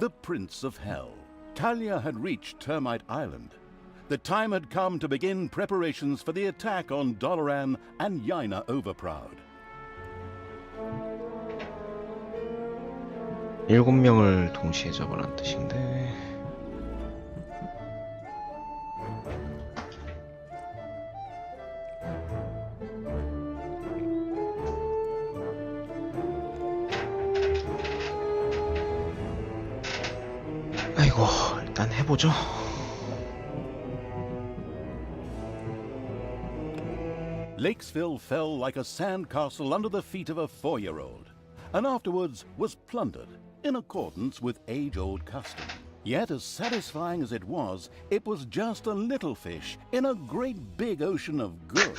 the Prince of Hell. Talia had reached Termite Island. The time had come to begin preparations for the attack on Doloran and Yaina Overproud. 7명을 동시에 잡으라는 뜻인데 아이고 일단 해보죠. Lakesville fell like a sandcastle under the feet of a 4-year-old, and afterwards was plundered in accordance with age-old custom. Yet as satisfying as it was just a little fish in a great big ocean of good.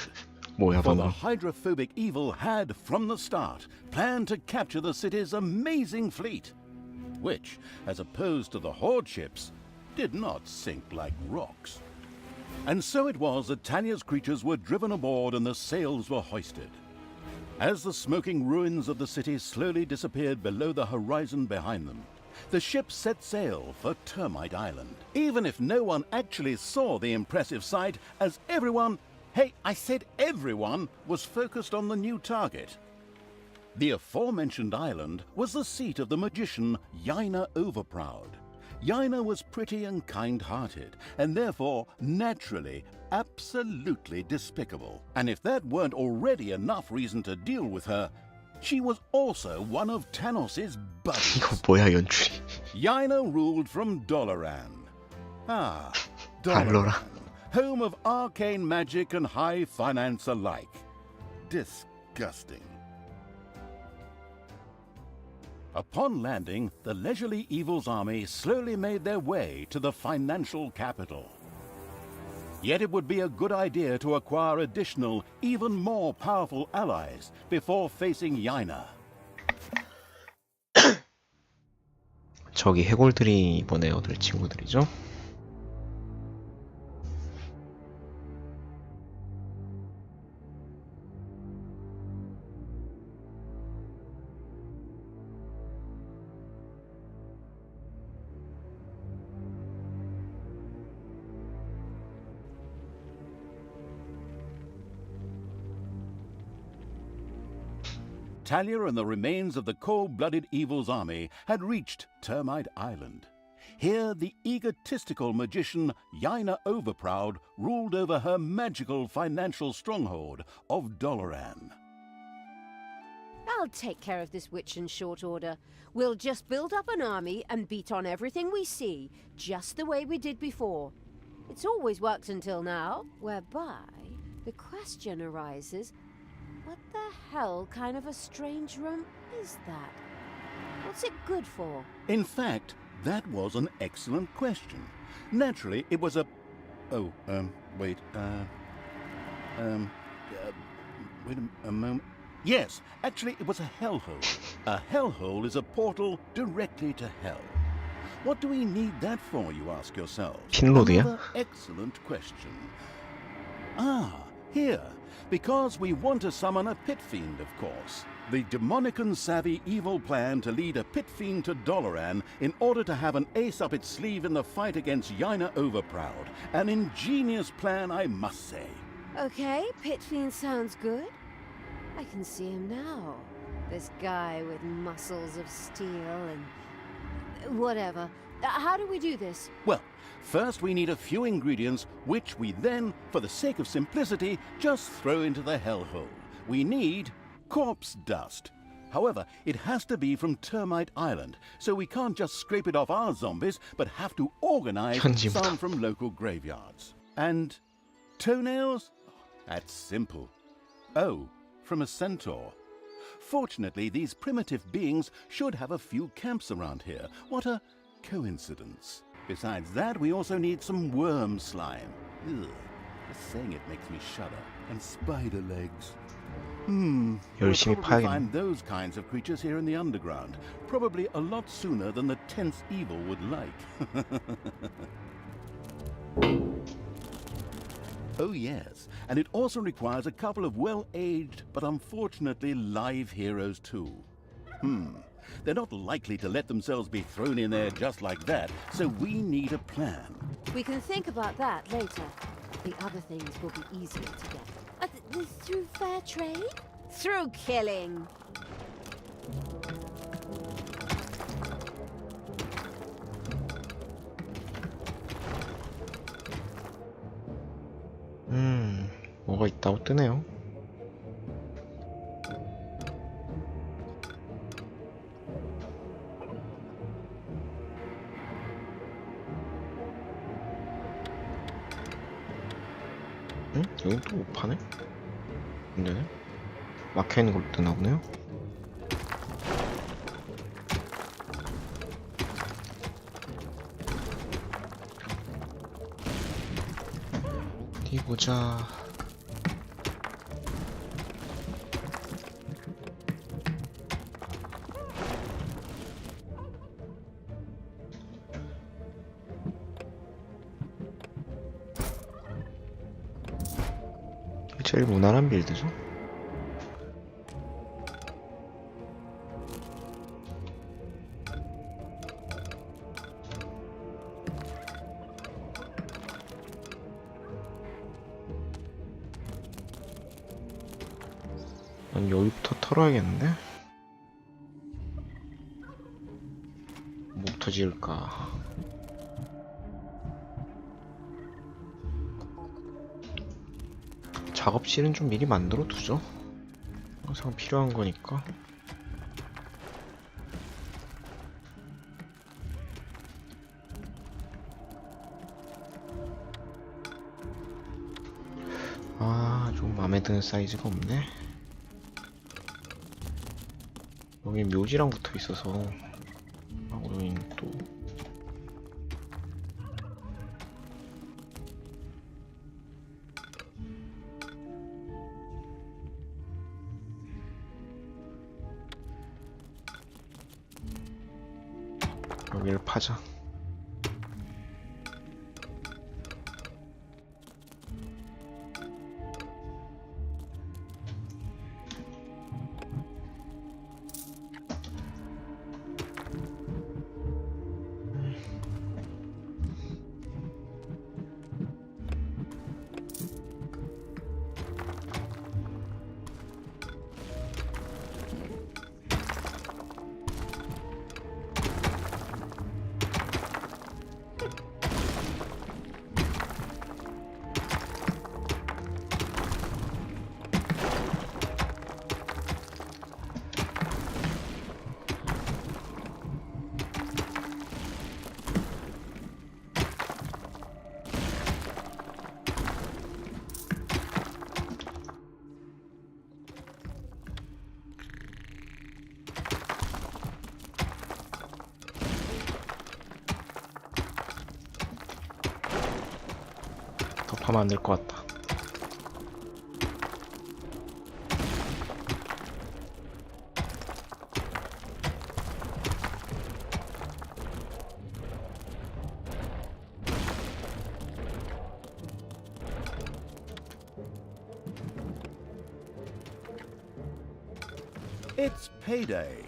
For the hydrophobic evil had, from the start, planned to capture the city's amazing fleet, which, as opposed to the horde ships, did not sink like rocks. And so it was that Talia's creatures were driven aboard and the sails were hoisted. As the smoking ruins of the city slowly disappeared below the horizon behind them, the ship set sail for Termite Island. Even if no one actually saw the impressive sight, as everyone, hey, I said everyone, was focused on the new target. The aforementioned island was the seat of the magician Yaina Overproud. Yaina was pretty and kind-hearted, and therefore, naturally, absolutely despicable. And if that weren't already enough reason to deal with her, she was also one of Tanos's buddies. 이거 뭐야 연출이? Yaina ruled from Doloran. Doloran, home of arcane magic and high finance alike. Disgusting. Upon landing, the leisurely evil's army slowly made their way to the financial capital. Yet it would be a good idea to acquire additional, even more powerful allies before facing Yaina. 저기 해골들이 이번에 얻을 친구들이죠? Talia and the remains of the cold-blooded evil's army had reached Termite Island. Here, the egotistical magician Yaina Overproud ruled over her magical financial stronghold of Doloran. I'll take care of this witch in short order. We'll just build up an army and beat on everything we see, just the way we did before. It's always worked until now, whereby the question arises, what the hell kind of a strange room is that? What's it good for? In fact, that was an excellent question. Naturally, it was a... wait a moment. Yes, actually, it was a hellhole. A hellhole is a portal directly to hell. What do we need that for, you ask yourselves? Another excellent question. Here. Because we want to summon a pit fiend, of course. The demonic and savvy evil plan to lead a pit fiend to Doloran in order to have an ace up its sleeve in the fight against Yaina Overproud. An ingenious plan, I must say. Okay, pit fiend sounds good. I can see him now. This guy with muscles of steel and... whatever. How do we do this? Well, first we need a few ingredients, which we then, for the sake of simplicity, just throw into the hellhole. We need corpse dust. However, it has to be from Termite Island, so we can't just scrape it off our zombies, but have to organize some from local graveyards. And toenails? That's simple. Oh, from a centaur. Fortunately, these primitive beings should have a few camps around here. What a coincidence. Besides that, we also need some worm slime. Ugh. Just saying it makes me shudder. And spider legs. We'll probably find those kinds of creatures here in the underground. Probably a lot sooner than the tense evil would like. Oh yes, and it also requires a couple of well-aged but unfortunately live heroes too. They're not likely to let themselves be thrown in there just like that, so we need a plan. We can think about that later. The other things will be easier to get. Through fair trade? Through killing. 뭐가 있다고 뜨네요. 여긴 또 못 파네? 안되네? 막혀있는 걸로 뜨나 보네요? 어디 보자. 제일 무난한 빌드죠? 난 여기부터 털어야겠는데? 뭐부터 지을까? 작업실은 좀 미리 만들어 두죠. 항상 필요한 거니까. 좀 마음에 드는 사이즈가 없네. 여기 묘지랑 붙어 있어서 우린 또 여기를 파자. 하면 안 될 것 같다. It's payday.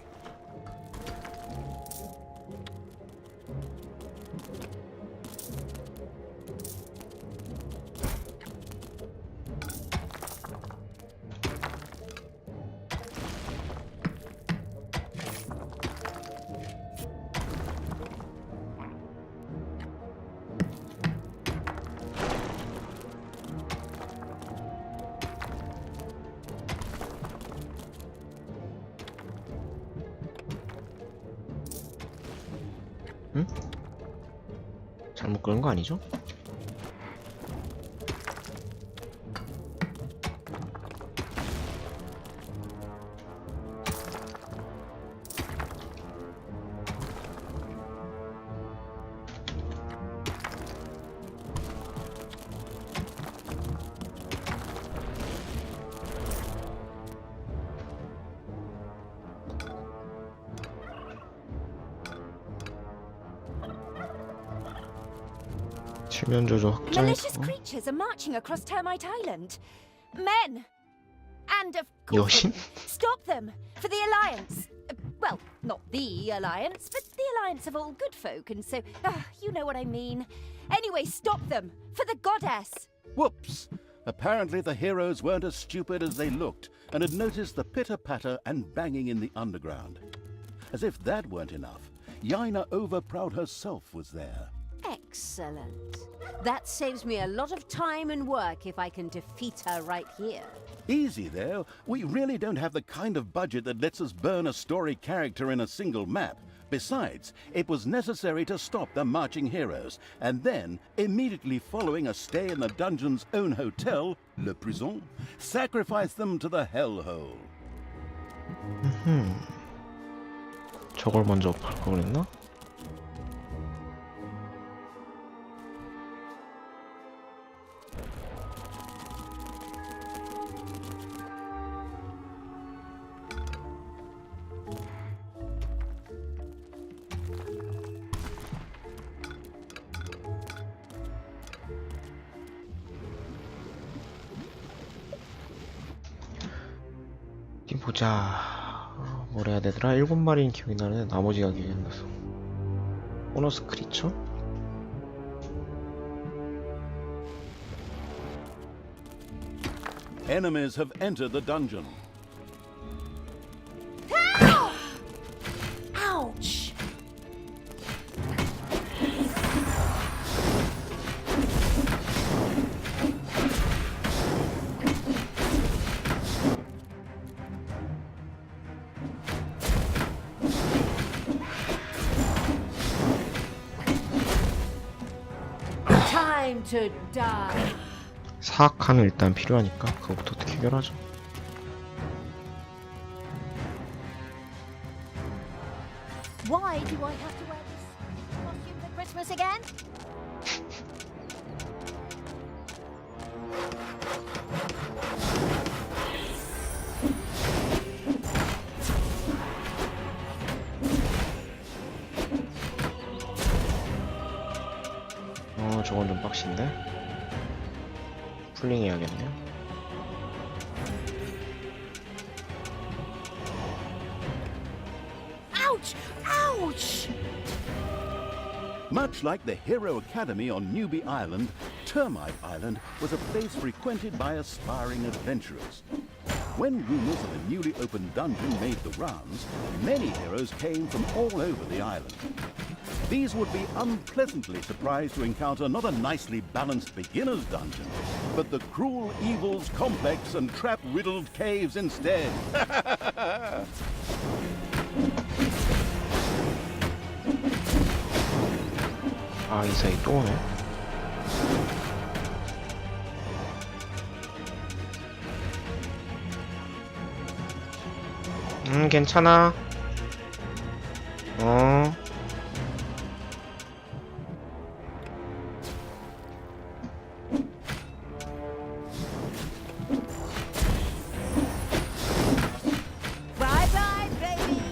응? 잘못 그런 거 아니죠? 치면 조조 Malicious 확장해서 creatures are marching across Termite Island. Men! And of course, 여신? stop them! For the Alliance! Well, not the alliance, but the alliance of all good folk, and so, you know what I mean. Anyway, stop them! For the goddess! Whoops! Apparently the heroes weren't as stupid as they looked and had noticed the pitter-patter and banging in the underground. As if that weren't enough, Yaina Overproud herself was there. Excellent. That saves me a lot of time and work if I can defeat her right here. Easy there. We really don't have the kind of budget that lets us burn a story character in a single map. Besides, it was necessary to stop the marching heroes, and then, immediately following a stay in the dungeon's own hotel, Le Prison, sacrifice them to the hellhole. 저걸 먼저 할 걸 그랬나? 어디 보자. 뭘 해야 되더라? 7마리는 기억이 나는데 나머지가 기억이 안 나서. 보너스 크리처? Enemies have entered the dungeon. Ouch! Time to die. 사악한은 일단 필요하니까 그거부터 어떻게 해결하죠? Why do I have to wear this costume for Christmas again? 저건 좀 빡신데? 풀링 해야겠네요. Ouch! Ouch! Much like the Hero Academy on Newbie Island, Termite Island was a place frequented by aspiring adventurers. When rumors of a newly opened dungeon made the rounds, many heroes came from all over the island. These would be unpleasantly surprised to encounter not a nicely balanced beginner's dungeon, but the cruel evils complex and trap-riddled caves instead. 아, 이 사이 또 오네. 괜찮아. Bye bye, baby!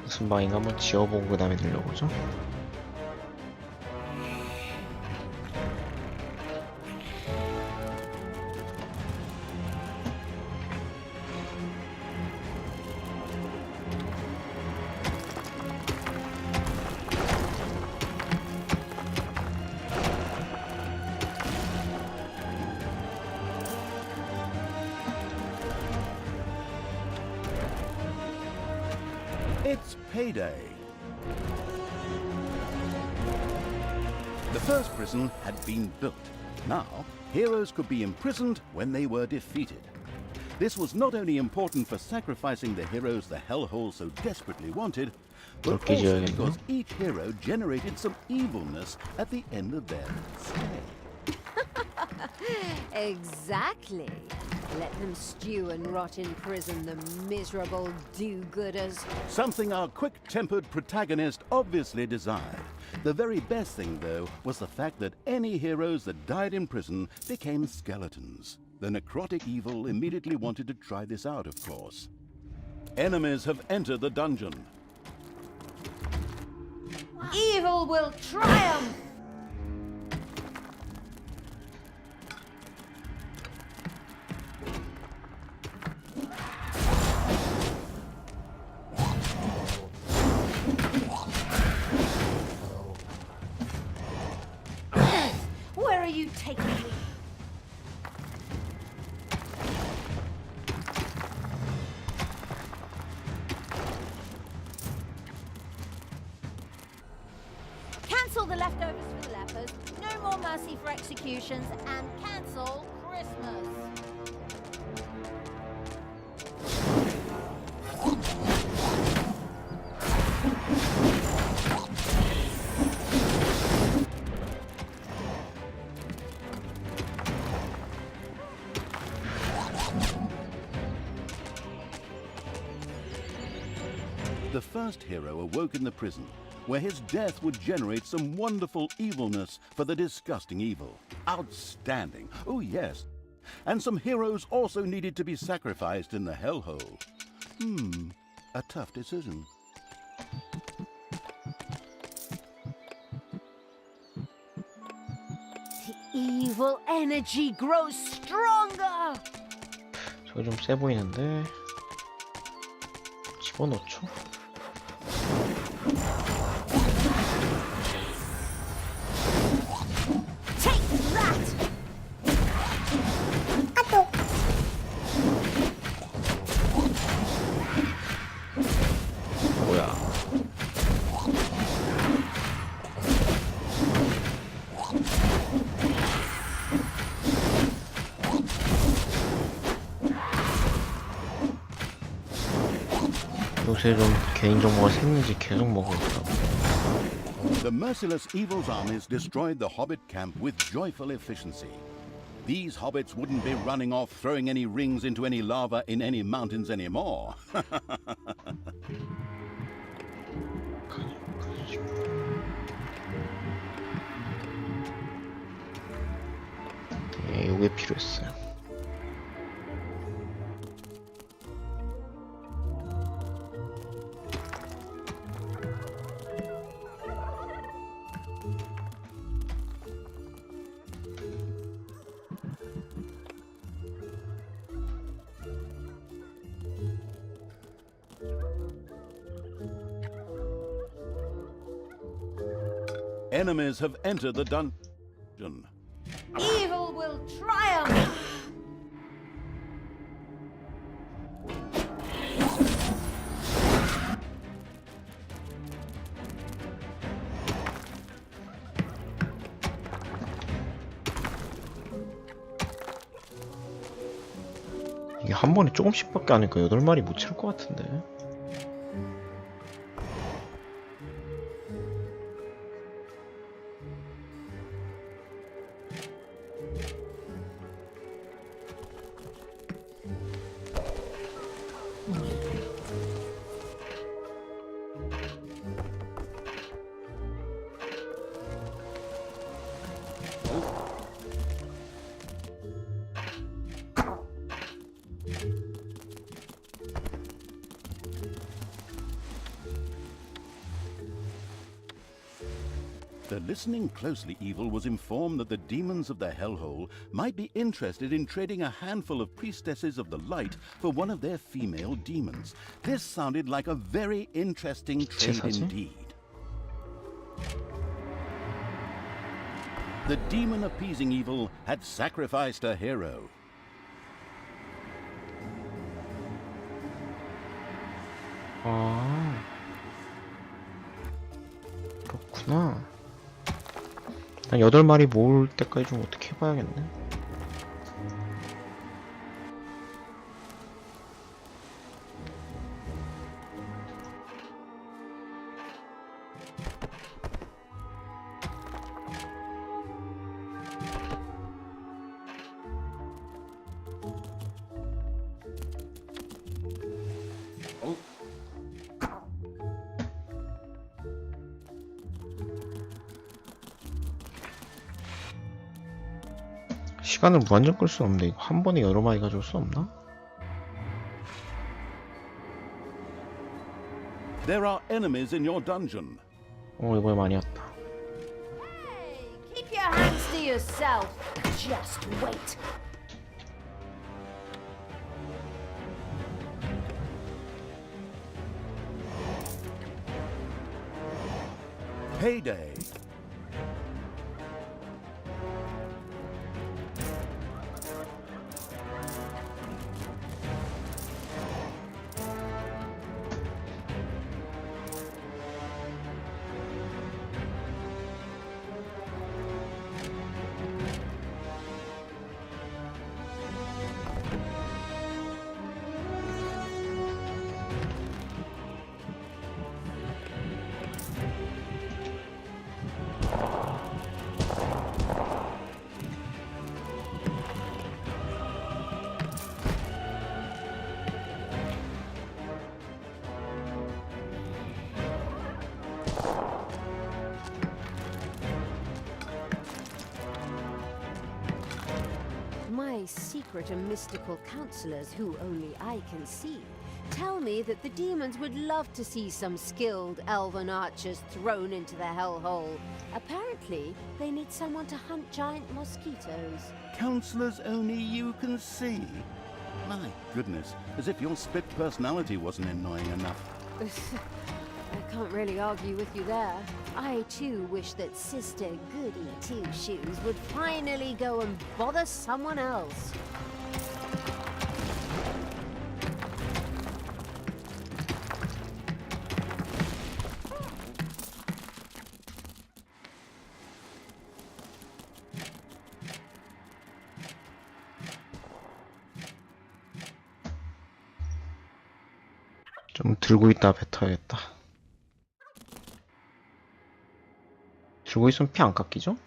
무슨 방인가 한번 지어보고 그 다음에 들려보죠. It's payday. first prison had been built. Now, heroes could be imprisoned when they were defeated. This was not only important for sacrificing the heroes the hellhole so desperately wanted, but also because each hero generated some evilness at the end of their stay. Exactly. Let them stew and rot in prison, the miserable do-gooders. Something our quick-tempered protagonist obviously desired. The very best thing, though, was the fact that any heroes that died in prison became skeletons. The necrotic evil immediately wanted to try this out, of course. Enemies have entered the dungeon. Evil will triumph! Where are you taking me? Cancel the leftovers for the lepers, no more mercy for executions, and cancel Christmas. The first hero awoke in the prison, where his death would generate some wonderful evilness for the disgusting evil. Outstanding. Oh, yes. And some heroes also needed to be sacrificed in the hellhole. A tough decision. The evil energy grows stronger! 저기 좀 세 보이는데 집어넣죠? 뭐야? 요새 좀 개인정보가 샜는지 계속 먹고 있더라고. The merciless evil's armies destroyed the hobbit camp with joyful efficiency. These hobbits wouldn't be running off throwing any rings into any lava in any mountains anymore. 예, 요게 필요했어요. Enemies have entered the dungeon. Evil will triumph! 이게 한 번에 조금씩밖에 안 하니까 8마리 못 채울 것 같은데. The listening closely evil was informed that the demons of the hellhole might be interested in trading a handful of priestesses of the light for one of their female demons. This sounded like a very interesting trade indeed. The demon-appeasing evil had sacrificed a hero. 아, 그렇구나. 한 8마리 모을 때까지 좀 어떻게 해봐야겠네. 시간을 무한정 끌 수 없는데 이거 한 번에 여러 마리 가져올 수 없나? There are enemies in your dungeon. 이번에 많이 왔다. Hey, keep your hands to yourself. Just wait. Payday. My secret and mystical counselors, who only I can see, tell me that the demons would love to see some skilled elven archers thrown into the hellhole. Apparently, they need someone to hunt giant mosquitoes. Counselors only you can see. My goodness, as if your split personality wasn't annoying enough. I can't really argue with you there. I too wish that Sister Goody Two Shoes would finally go and bother someone else. 좀 들고 있다 뱉어야겠다. 들고 있으면 피 안 깎이죠?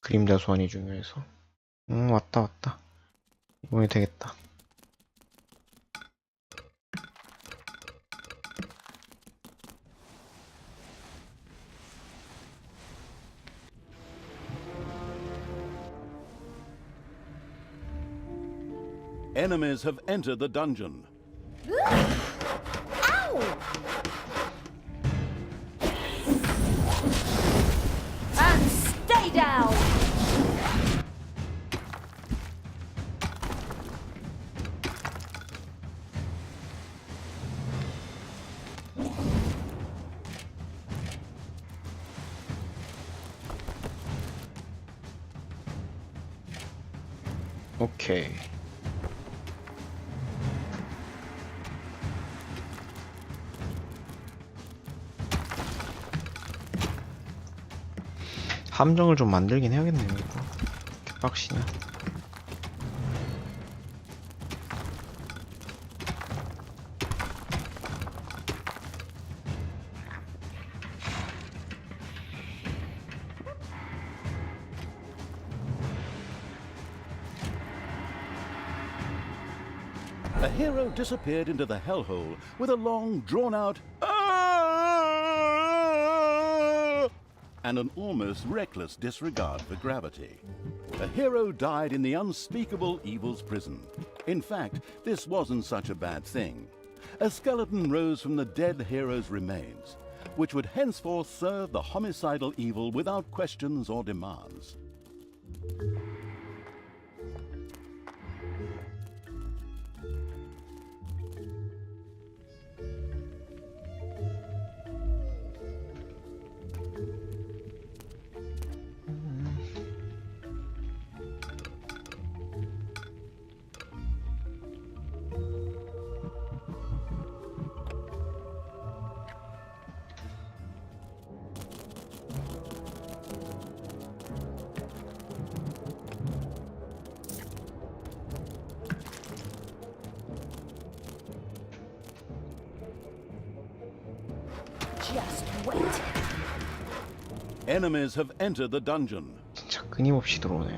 그림자 소환이 중요해서. 왔다. 이번에 되겠다. Enemies have entered the dungeon. Ow! And stay down! 오케이. 함정을 좀 만들긴 해야겠네요, 이거. 빡시네. A hero disappeared into the hellhole with a long, drawn-out and an almost reckless disregard for gravity. A hero died in the unspeakable evil's prison. In fact, this wasn't such a bad thing. A skeleton rose from the dead hero's remains, which would henceforth serve the homicidal evil without questions or demands. Just wait. Enemies have entered the dungeon. 진짜 끊임없이 들어오네.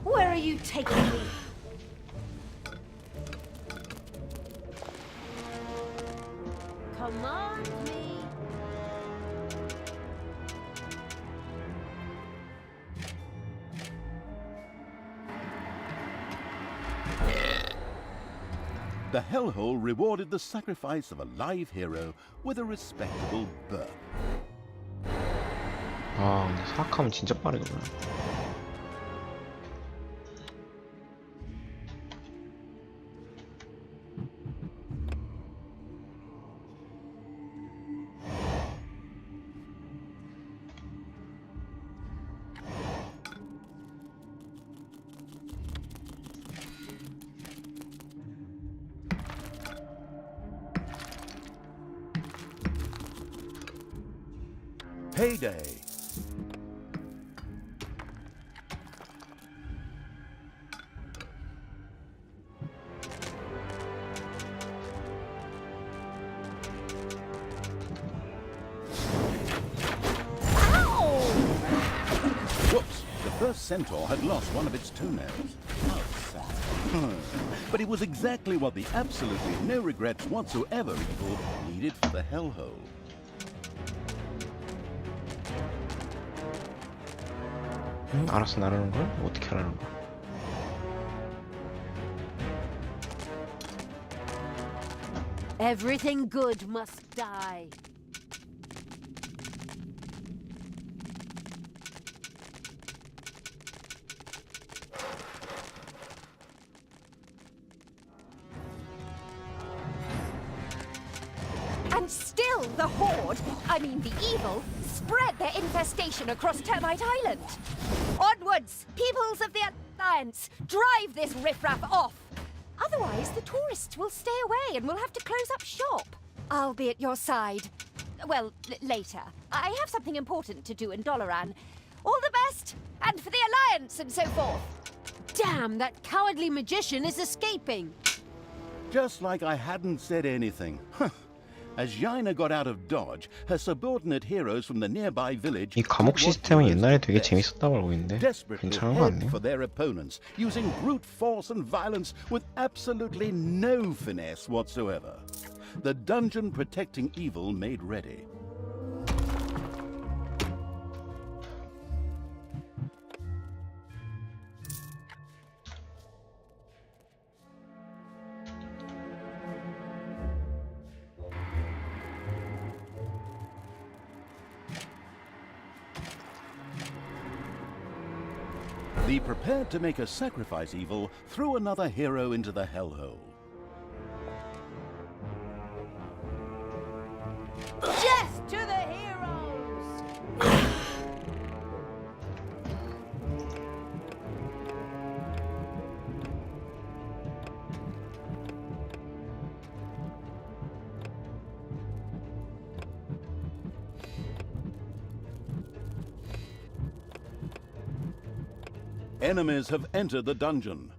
Where are you taking me? Command me. The hellhole rewarded the sacrifice of a live hero with a respectable burp. 아, 근데 사악하면 진짜 빠르구나. Payday. Whoops! The first centaur had lost one of its toenails. How sad. But it was exactly what the absolutely no regrets whatsoever evil needed for the hellhole. 알아서 나르는 걸 어떻게 하라는 거야? Everything good must die. And still the Horde, I mean the evil, spread their infestation across Termite Island. Onwards, peoples of the Alliance, drive this riffraff off. Otherwise, the tourists will stay away and we'll have to close up shop. I'll be at your side. Well, later. I have something important to do in Dolaran. All the best, and for the Alliance and so forth. Damn, that cowardly magician is escaping. Just like I hadn't said anything. As Jaina got out of Dodge, her subordinate heroes from the nearby village 이 감옥 did what 시스템은 heroes 옛날에 do 되게 best. 재밌었다고 알고 있는데 Desperately 괜찮은 거 head 같네. for their opponents, using brute force and violence with absolutely no finesse whatsoever. The dungeon protecting evil made ready. The prepared to make a sacrifice evil threw another hero into the hellhole. Death to the heroes! Enemies have entered the dungeon.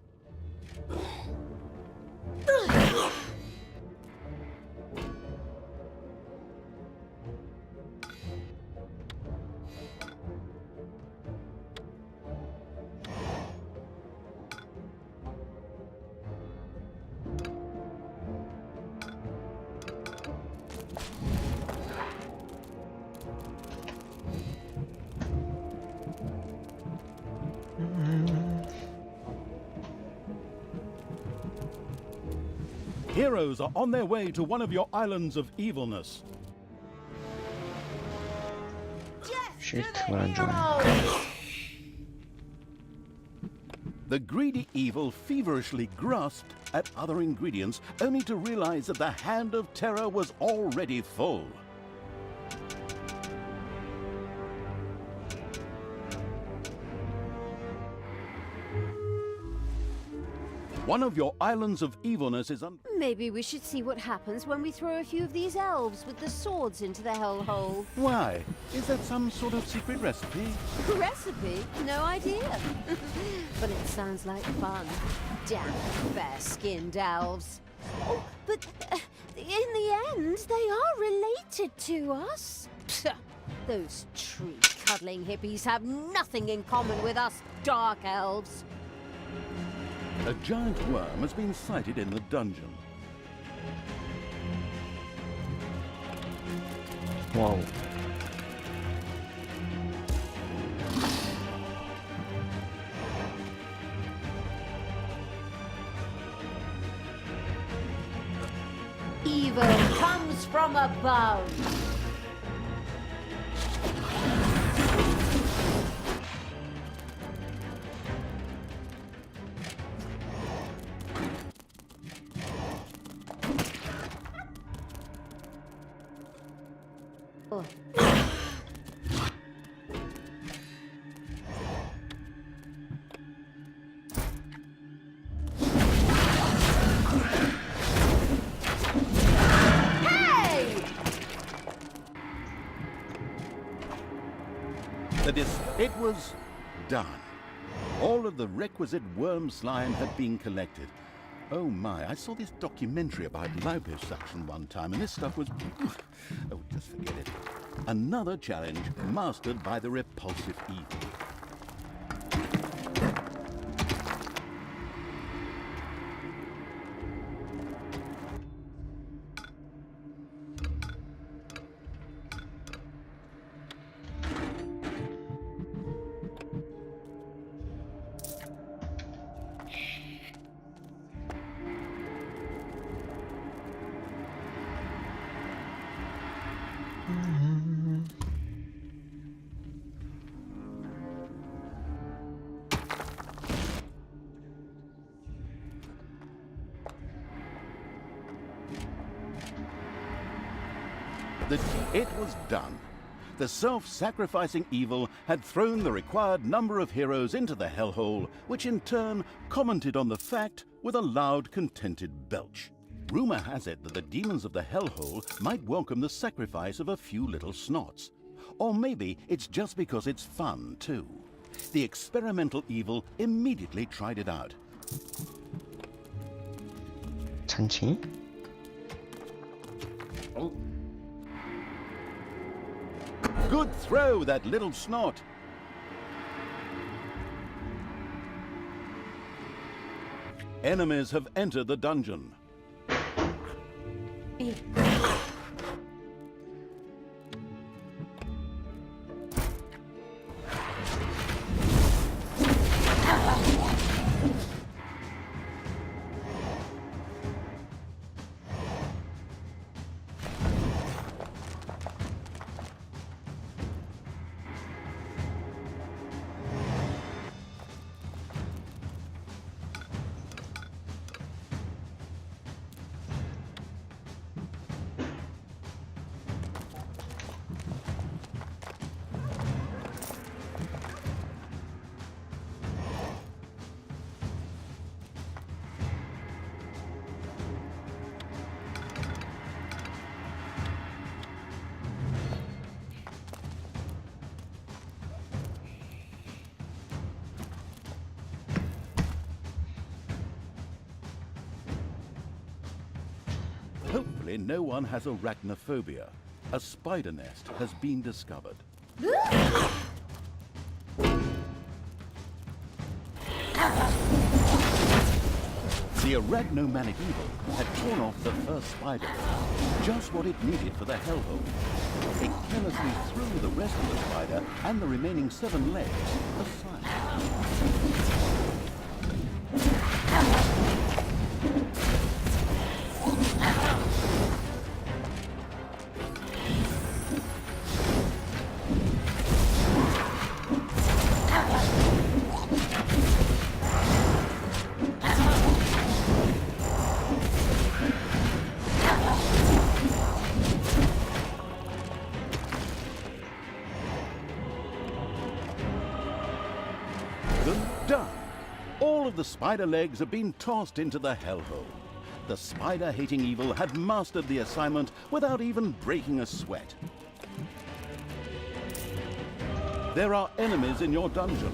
Heroes are on their way to one of your islands of evilness. 쉴트가 안 주네. The greedy evil feverishly grasped at other ingredients, only to realize that the hand of terror was already full. One of your islands of evilness is Maybe we should see what happens when we throw a few of these elves with the swords into the hellhole. Why? Is that some sort of secret recipe? Recipe? No idea. But it sounds like fun. Damn fair-skinned elves. Oh, but in the end, they are related to us. Psst. Those tree-cuddling hippies have nothing in common with us dark elves. A giant worm has been sighted in the dungeon. 와우. Evil comes from above. Oh. It was done. All of the requisite worm slime had been collected. Oh my, I saw this documentary about liposuction one time, and this stuff was... Oh, just forget it. Another challenge mastered by the repulsive evil. It was done. The self-sacrificing evil had thrown the required number of heroes into the hellhole, which in turn commented on the fact with a loud, contented belch. Rumor has it that the demons of the hellhole might welcome the sacrifice of a few little snots. Or maybe it's just because it's fun, too. The experimental evil immediately tried it out. 잔챙이? Oh. Good throw, that little snot. Enemies have entered the dungeon. Hopefully no one has arachnophobia. A spider nest has been discovered. The arachnomanic evil had torn off the first spider, just what it needed for the hellhole. It carelessly threw the rest of the spider and the remaining 7 legs aside. Done. All of the spider legs had been tossed into the hellhole. The spider-hating evil had mastered the assignment without even breaking a sweat. There are enemies in your dungeon.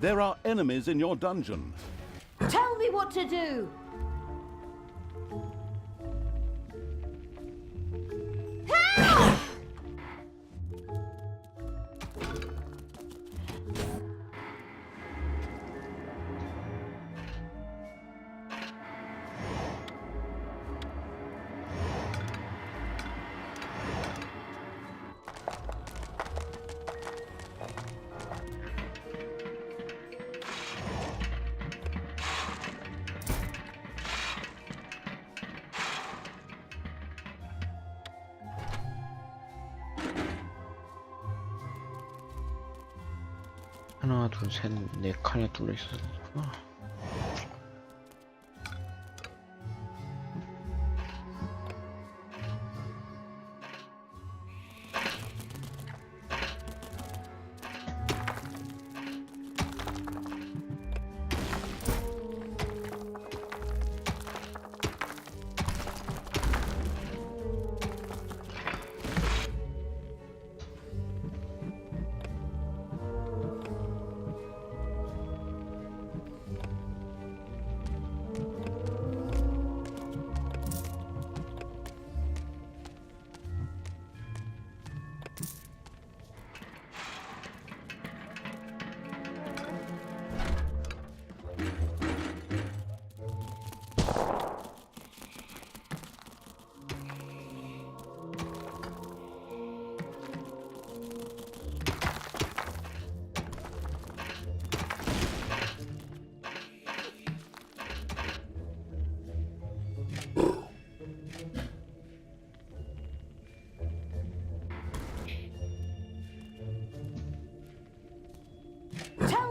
There are enemies in your dungeon. Tell me what to do! 하나, 둘, 셋, 네 칸에 뚫려 있었구나.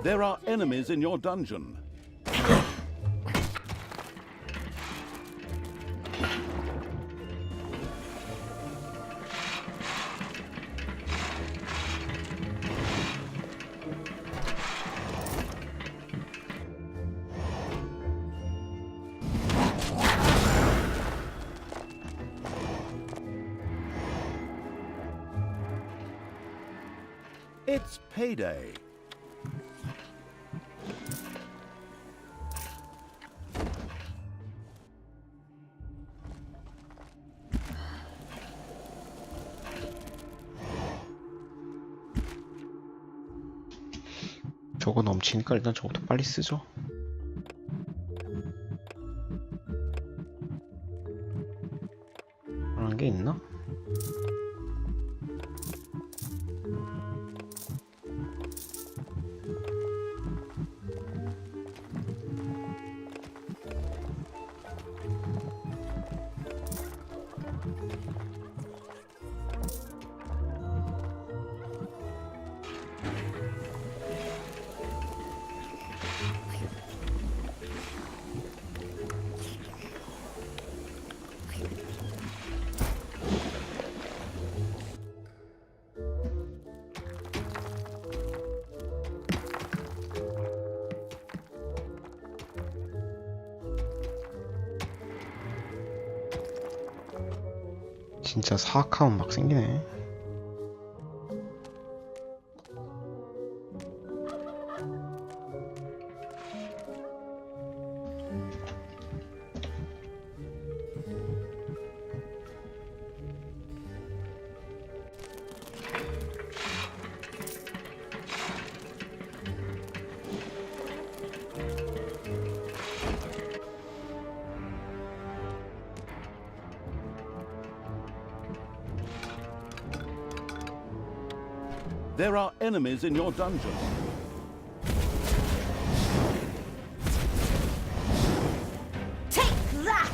There are enemies in your dungeon. It's payday. 저거 넘치니까 일단 저거부터 빨리 쓰죠. 그런 게 있나? 진짜 사악함은 막 생기네. There are enemies in your dungeon. Take that!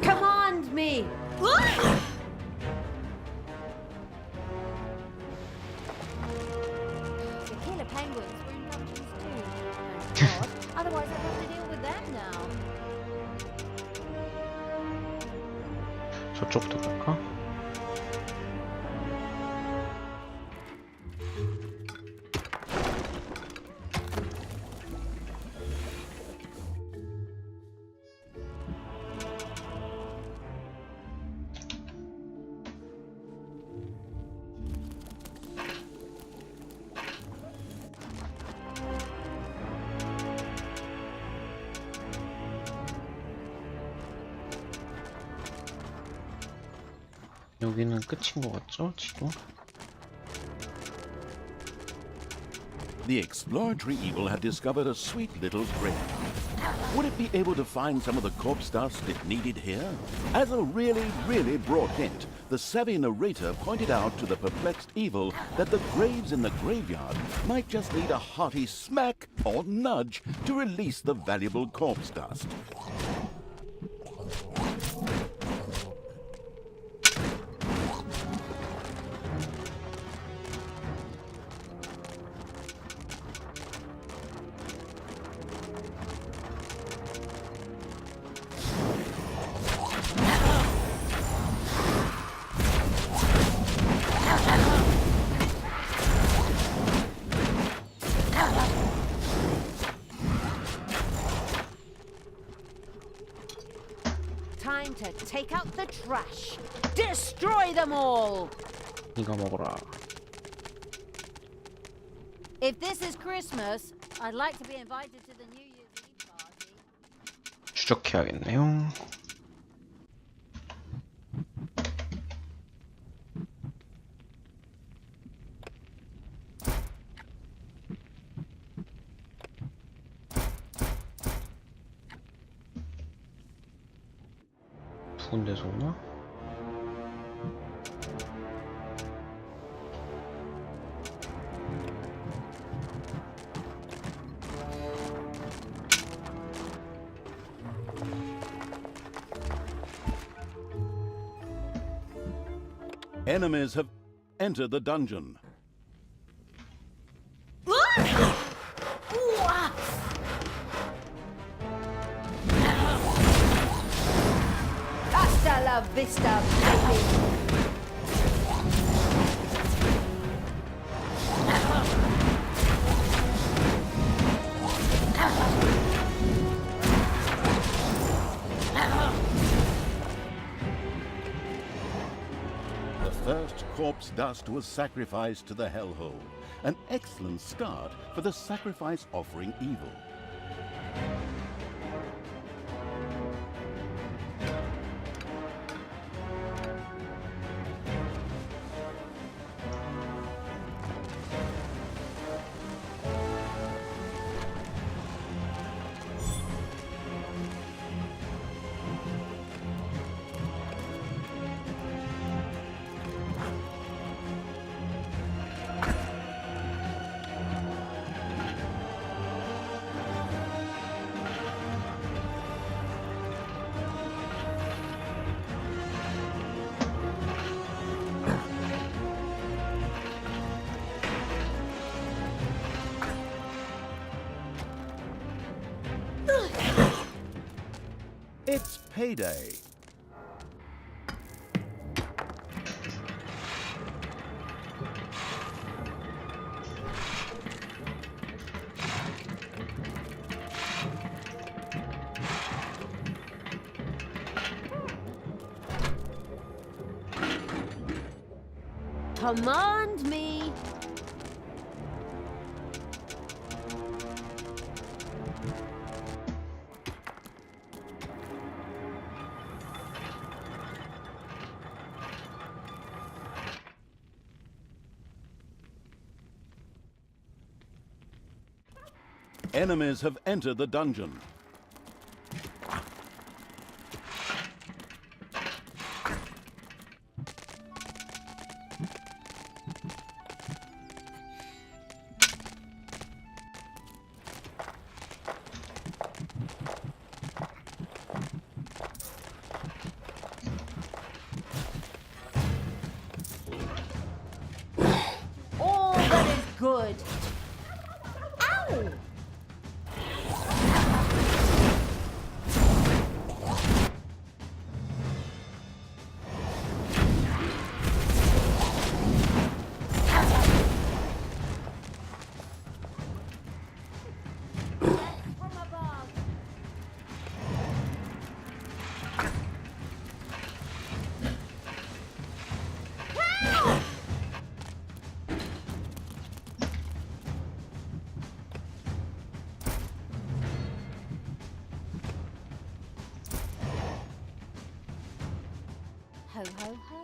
Command me! The killer penguins were in dungeons too. Thank God. Otherwise I'd have to deal with them now. 저쪽부터 갈까? 여기는 끝인 것 같죠? 지금? The exploratory evil had discovered a sweet little grave. Would it be able to find some of the corpse dust it needed here? As a really broad hint, the savvy narrator pointed out to the perplexed evil that the graves in the graveyard might just need a hearty smack or nudge to release the valuable corpse dust. Time to take out the trash. Destroy them all! 네가 먹어라. If this is Christmas, I'd like to be invited to the New Year's Eve party. 추적해야겠네요. 두 군데서 오나? Enemies have entered the dungeon. Hasta la vista, baby! The first corpse dust was sacrificed to the hellhole. An excellent start for the sacrifice offering evil. It's payday. Command me! Enemies have entered the dungeon. Ho ho ho.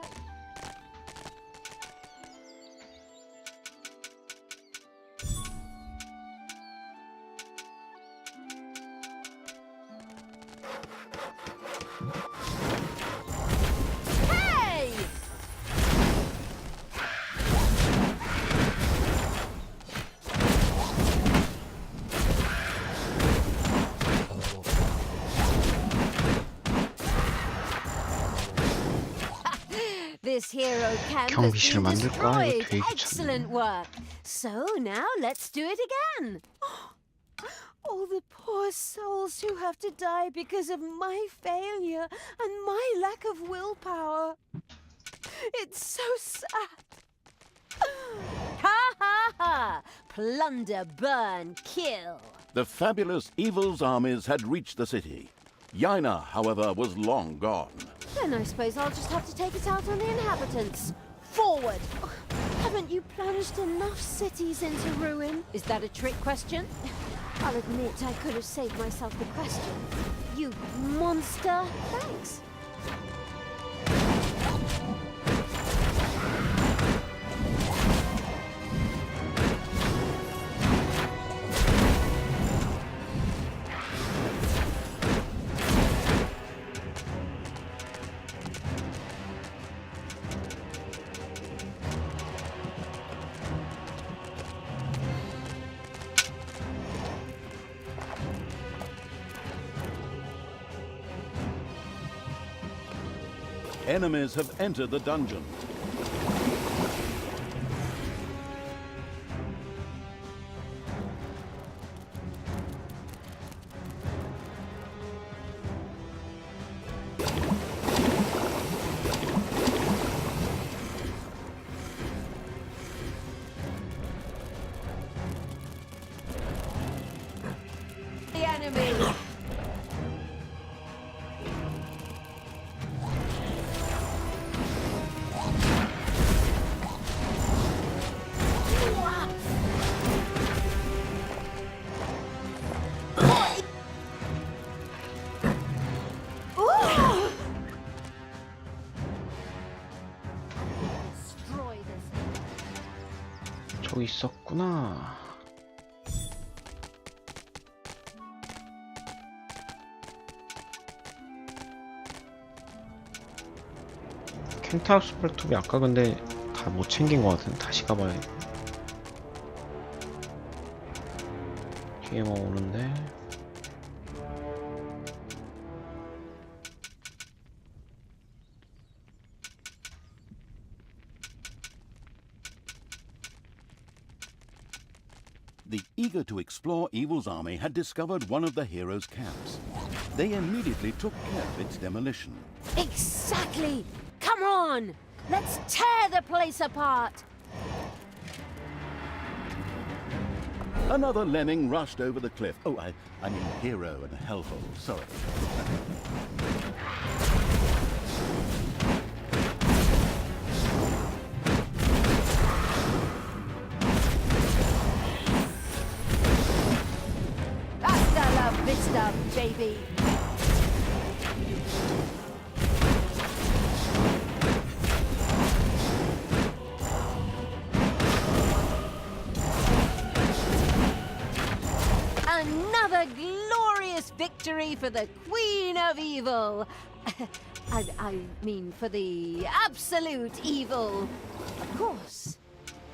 Hey! This hero camp has 경비실을 been 만들까? 이거 destroyed. 되게 귀찮네. Excellent work. So now let's do it again. All the poor souls who have to die because of my failure and my lack of willpower. It's so sad. Ha ha ha! Plunder, burn, kill. The fabulous evil's armies had reached the city. Yaina, however, was long gone. Then I suppose I'll just have to take it out on the inhabitants. Forward! Haven't you plunged enough cities into ruin? Is that a trick question? I'll admit I could have saved myself the question. You monster! Thanks. Enemies have entered the dungeon. The enemy! Destroy this. 저기 있었구나. 켄타우스 펄투비 아까 근데 다 못 챙긴 것 같은데 다시 가봐야 돼. 뒤에 뭐 오는데. The eager to explore evil's army had discovered one of the heroes' camps. They immediately took care of its demolition. Exactly! Come on! Let's tear the place apart! Another lemming rushed over the cliff. Oh, I mean hero and hellhole, sorry. Hasta la vista, baby! Another glorious victory for the Queen of Evil! I mean, for the absolute evil. Of course.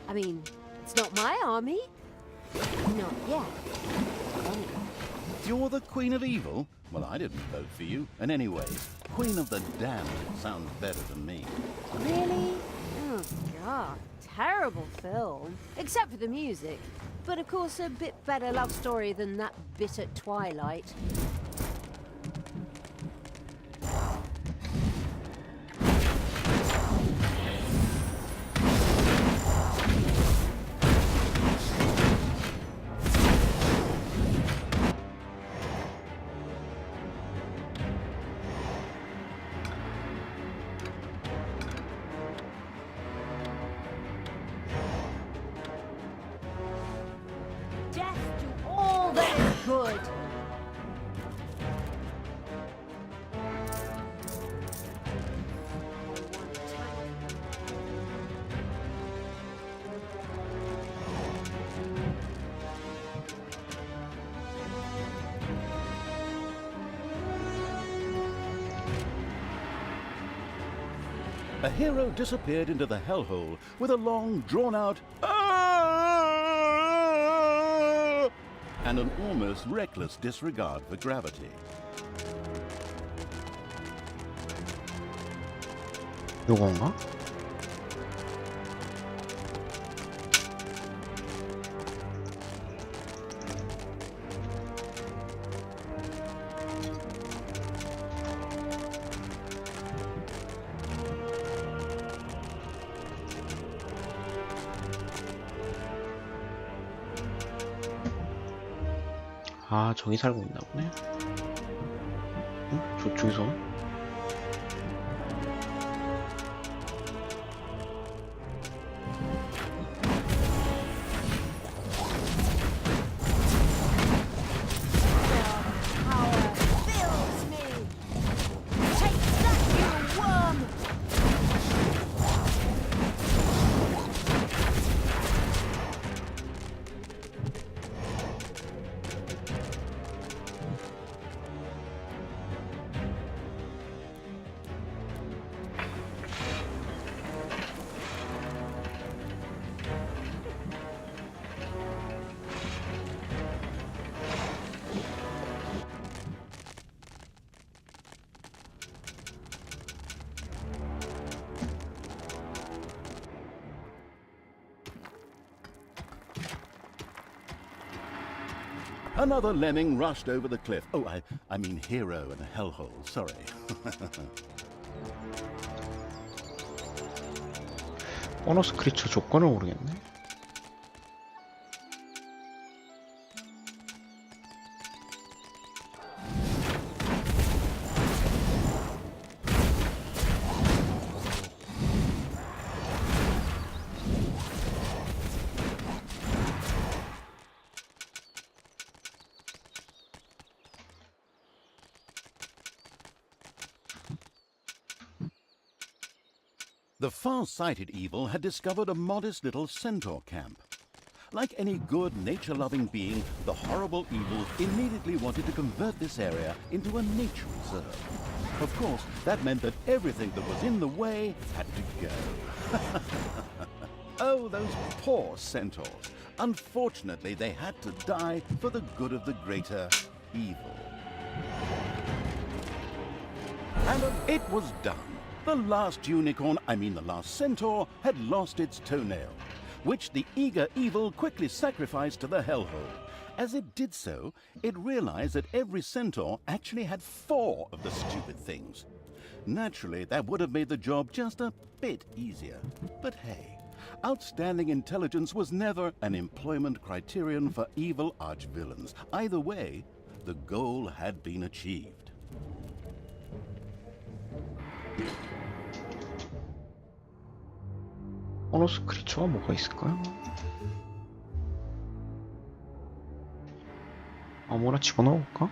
I mean, it's not my army. Not yet. You're the Queen of Evil? Well, I didn't vote for you. And anyway, Queen of the Damned sounds better than me. Really? Oh, God. Terrible film. Except for the music. But of course, a bit better love story than that bit at Twilight. Death to all that is good. a hero disappeared into the hellhole with a long, drawn-out "Ah!" and an almost reckless disregard for gravity. 요건가? 아, 저기 살고 있나 보네. 응? 저쪽에서? Power fills me. Take that, you worm! Another lemming rushed over the cliff. Oh, I mean hero in a hellhole, sorry. 보너스 크리처 조건을 모르겠네. The far-sighted evil had discovered a modest little centaur camp. Like any good, nature-loving being, the horrible evil immediately wanted to convert this area into a nature reserve. Of course, that meant that everything that was in the way had to go. Oh, those poor centaurs. Unfortunately, they had to die for the good of the greater evil. And it was done. The last unicorn, the last centaur, had lost its toenail, which the eager evil quickly sacrificed to the hellhole. As it did so, it realized that every centaur actually had 4 of the stupid things. Naturally, that would have made the job just a bit easier. But hey, outstanding intelligence was never an employment criterion for evil archvillains. Either way, the goal had been achieved. 보너스 크리처가 뭐가 있을까요? 아무나 집어넣어볼까?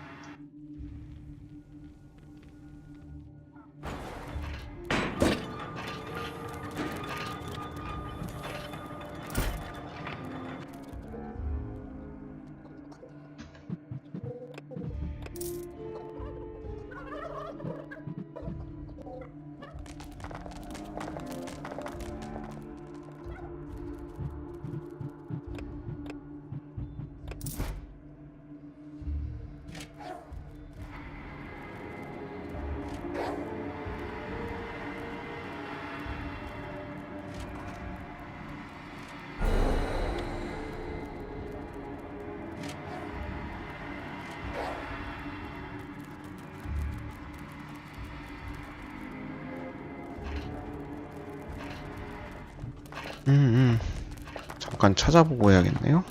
잠깐 찾아보고 해야겠네요.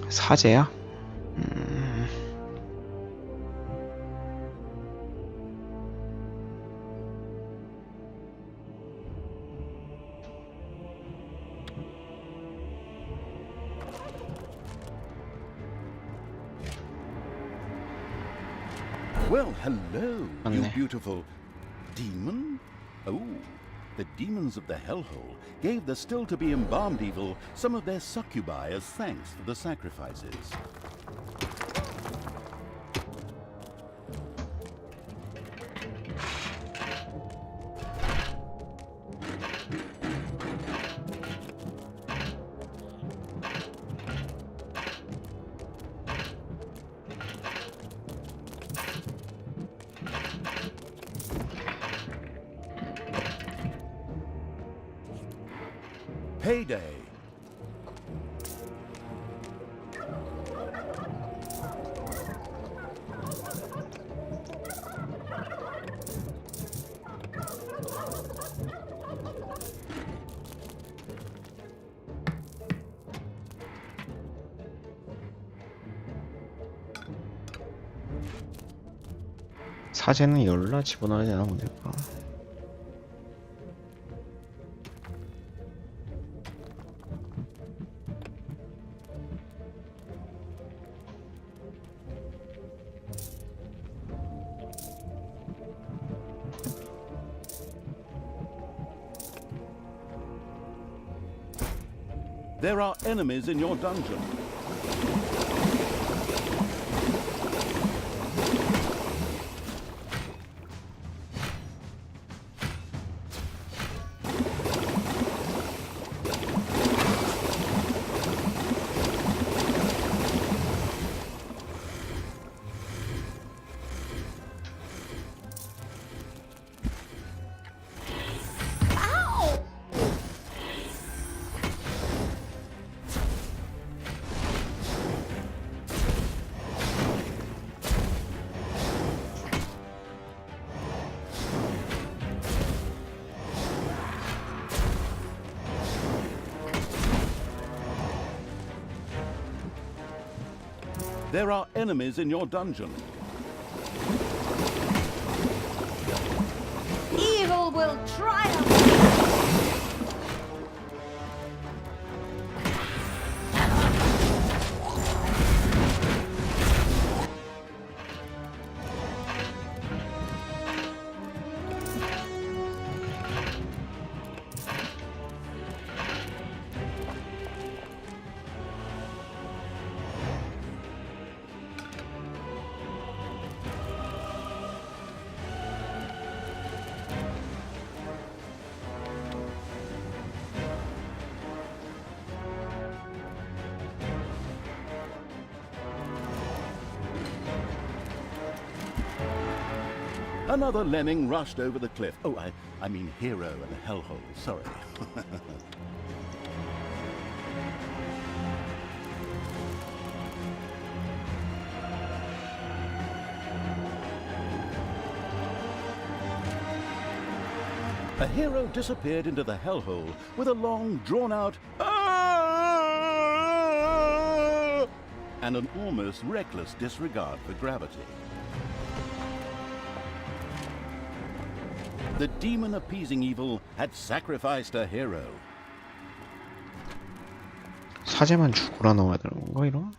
사제야? Well, hello, you 맞네. beautiful demon. Oh, the demons of the hellhole gave the still-to-be embalmed evil some of their succubi as thanks for the sacrifices. Payday. 사제는 열라 집어넣어야 되나 보니까. There are enemies in your dungeon. There are enemies in your dungeon. Evil will triumph! Another lemming rushed over the cliff. Oh, I mean hero and a hellhole, sorry. A hero disappeared into the hellhole with a long, drawn-out "Ah!" and an almost reckless disregard for gravity. The demon appeasing evil had sacrificed a hero. 사제만 죽으라 나와야 되는 건가 이런?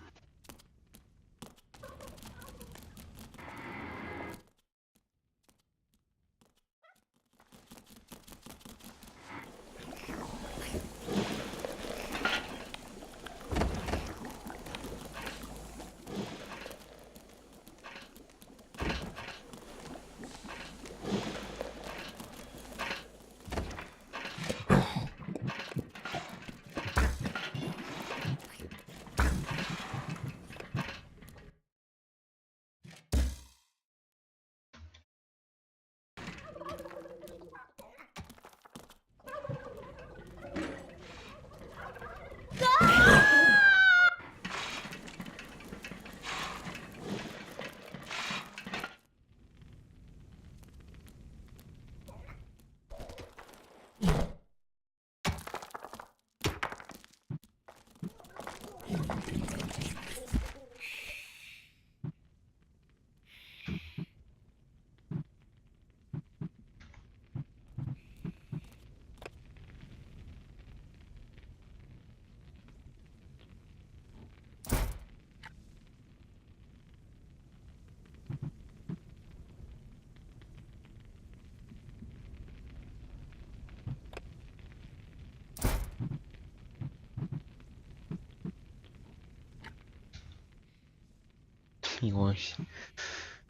이거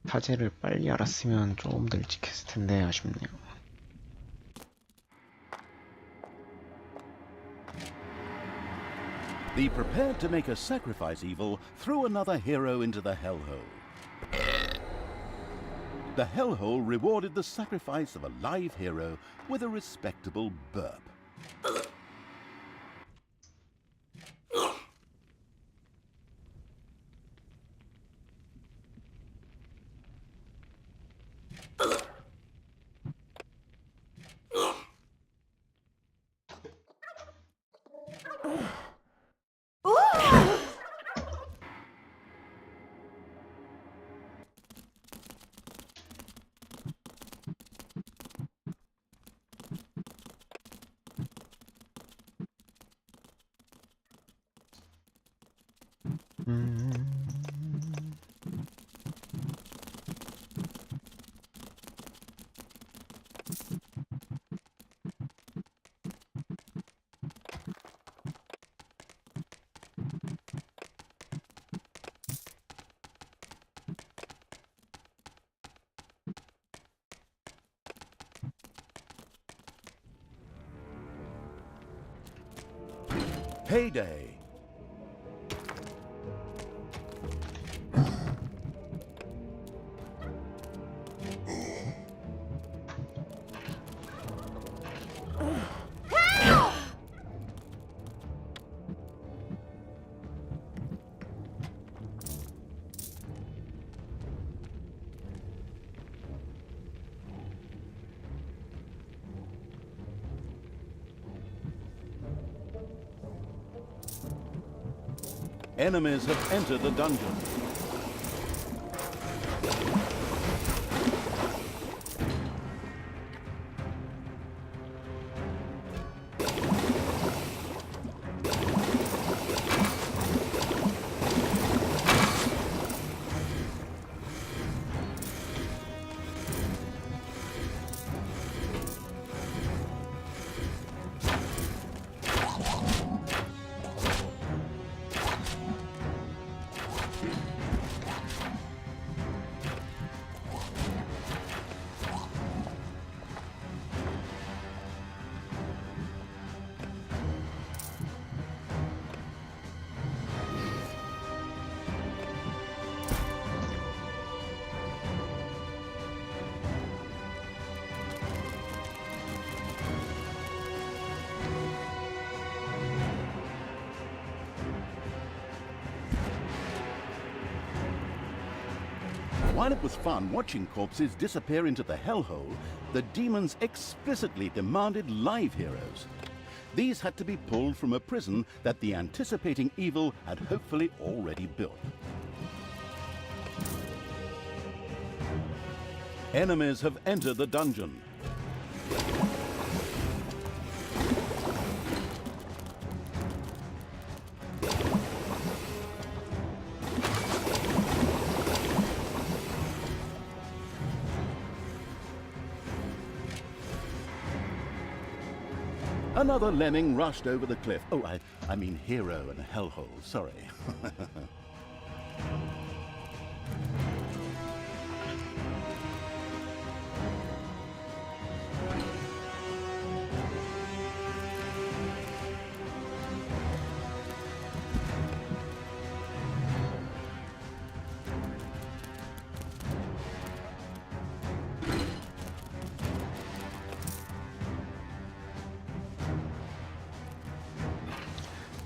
사제를 빨리 알았으면 조금 더 일찍 했을 텐데 아쉽네요. The prepared to make a sacrifice evil threw another hero into the hellhole. The hellhole rewarded the sacrifice of a live hero with a respectable burp. Payday. Enemies have entered the dungeon. While it was fun watching corpses disappear into the hellhole, the demons explicitly demanded live heroes. These had to be pulled from a prison that the anticipating evil had hopefully already built. Enemies have entered the dungeon. Another lemming rushed over the cliff. Oh, I mean hero and hellhole, sorry.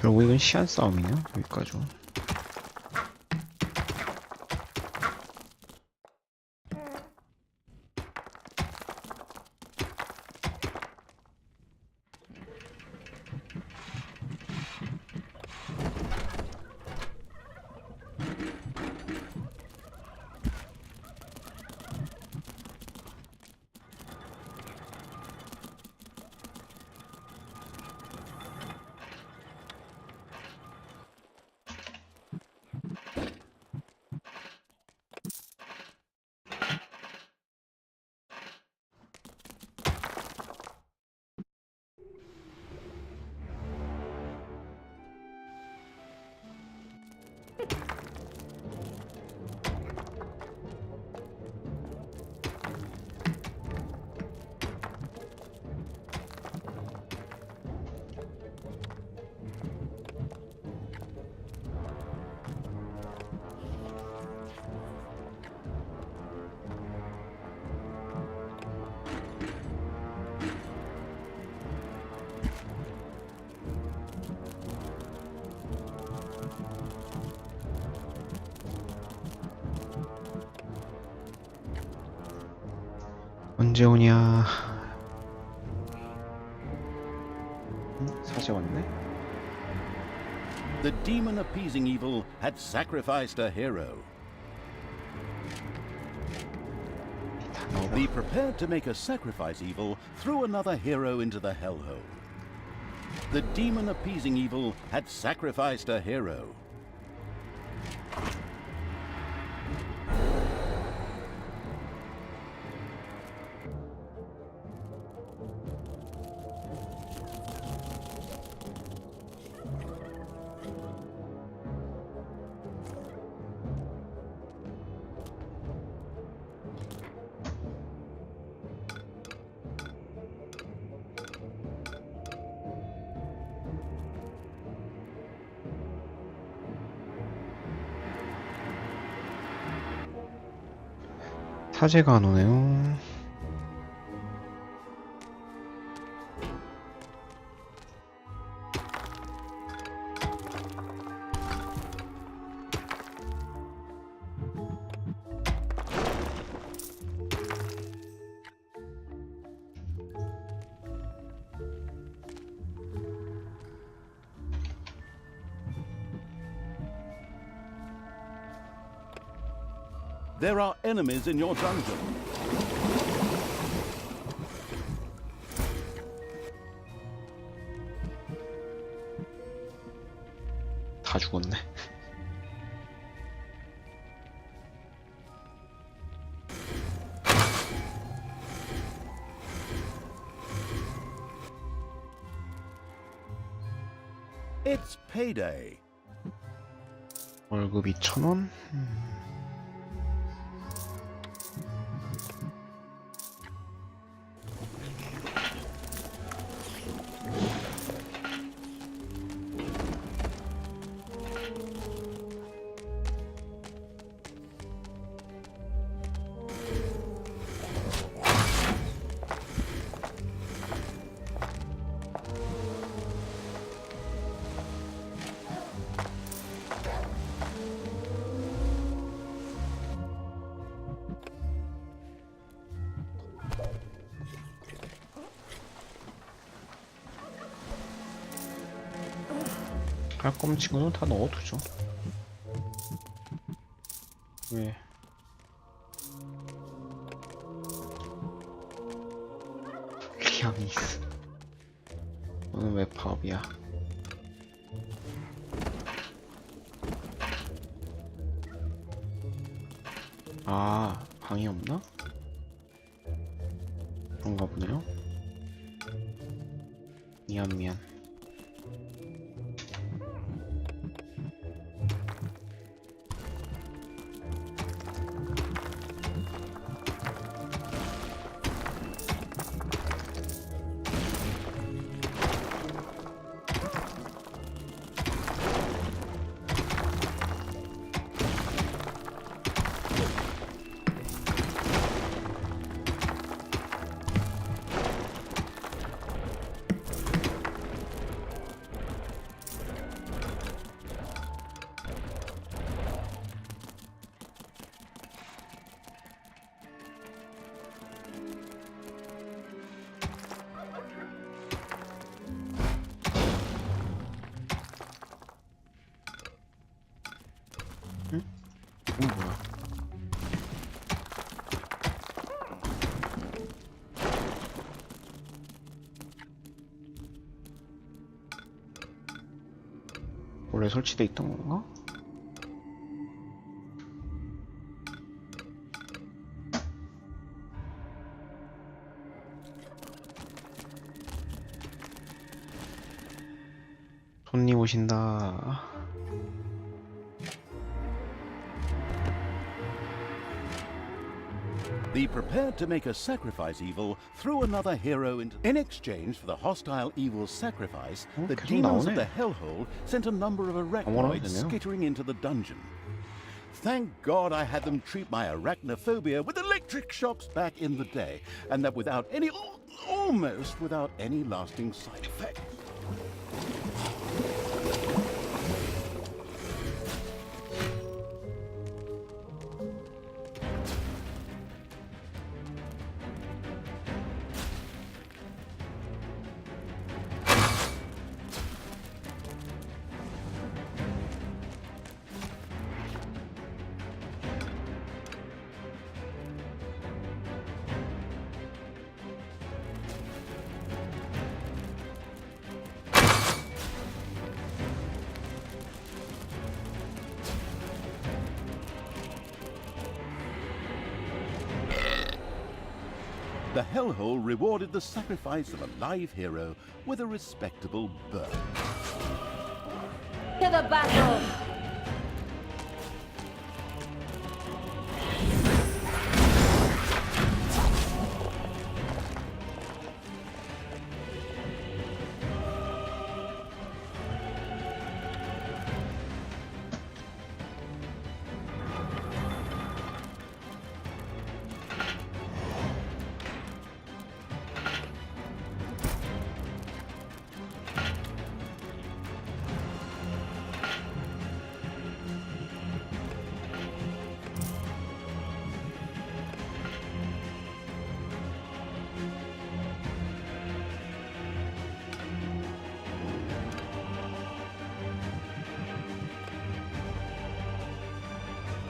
결국 이건 시한 싸움이냐? 여기까지. 언제 오냐? 사제 왔네? The demon appeasing evil had sacrificed a hero. The prepared to make a sacrifice evil threw another hero into the hellhole. The demon appeasing evil had sacrificed a hero. 사제가 안 오네요. There are enemies in your dungeon. 다 죽었네. It's payday. 월급 2,000원? 할 거면 친구는 다 넣어두죠. 왜? 리아미스. 너는 왜 파업이야? 아, 방이 없나? 그런가 보네요. 미안. 이건 뭐야? 원래 설치돼 있던 건가? 손님 오신다. The prepared to make a sacrifice evil threw another hero into... In exchange for the hostile evil's sacrifice, the 계속 demons of 나오네. the hellhole sent a number of arachnoids 되네요. skittering into the dungeon. Thank God I had them treat my arachnophobia with electric shocks back in the day, and that without any... almost without any lasting side effects. the hellhole rewarded the sacrifice of a live hero with a respectable birth. To the battle!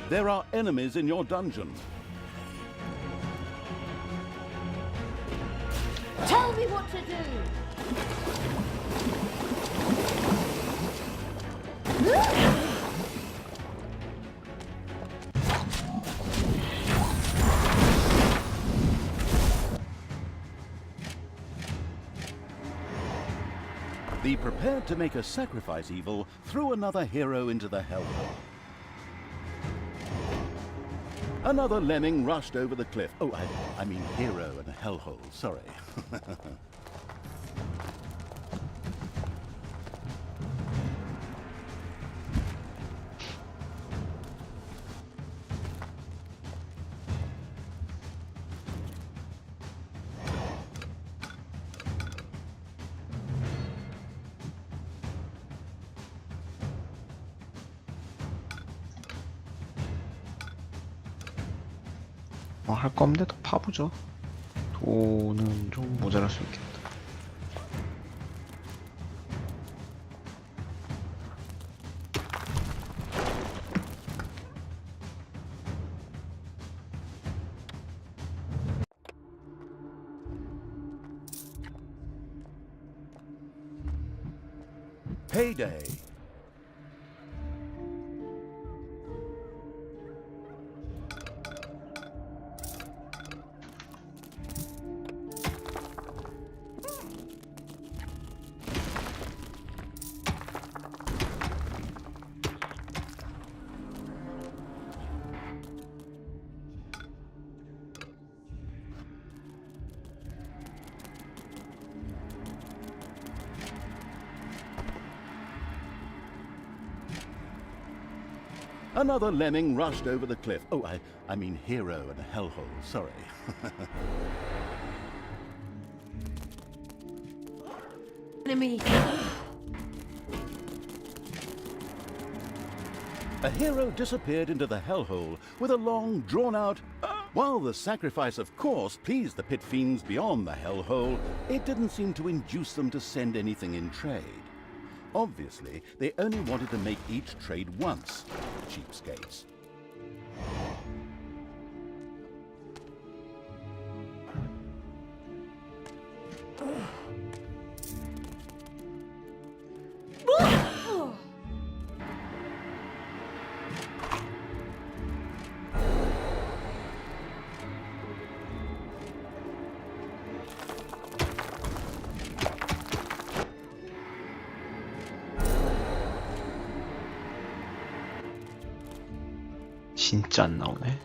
There are enemies in your dungeon. Tell me what to do! The prepared to make a sacrifice evil threw another hero into the hellhole. Another lemming rushed over the cliff. Oh, I mean hero and a hellhole, sorry. 할 거 없는데 더 파보죠. 돈은 좀 모자랄 수 있겠다. Payday. Another lemming rushed over the cliff. Oh, I mean hero and a hellhole, sorry. Enemy! A hero disappeared into the hellhole with a long, drawn-out... While the sacrifice, of course, pleased the pit fiends beyond the hellhole, it didn't seem to induce them to send anything in trade. Obviously, they only wanted to make each trade once. Cheapskates. 진짜 안 나오네.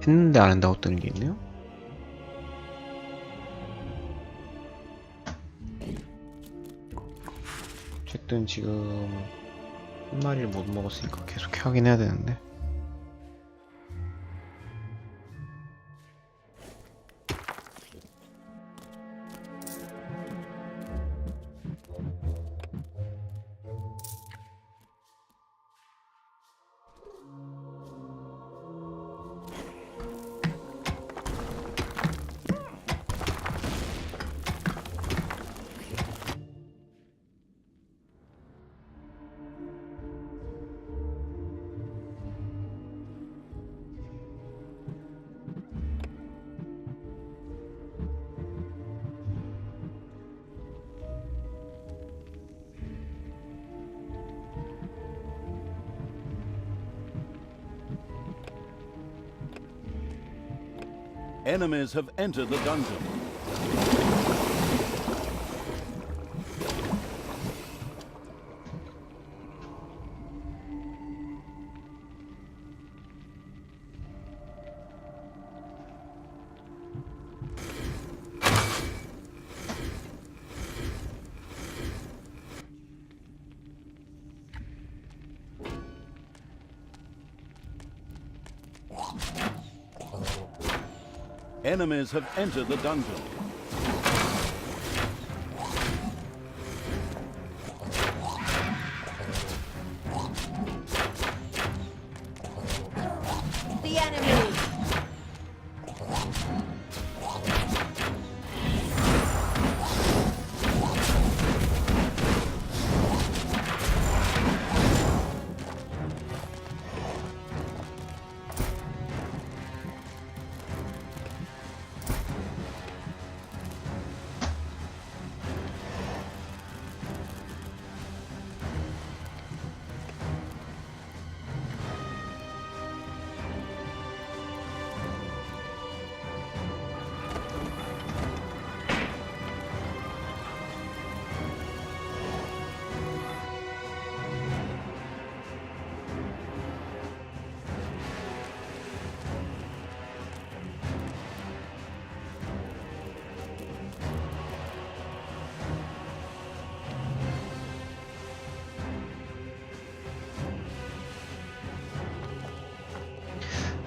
했는데 안 한다고 뜨는 게 있네요. 어쨌든 지금 한 마리를 못 먹었으니까 계속 하긴 해야 되는데. Enemies have entered the dungeon. Enemies have entered the dungeon. The enemy!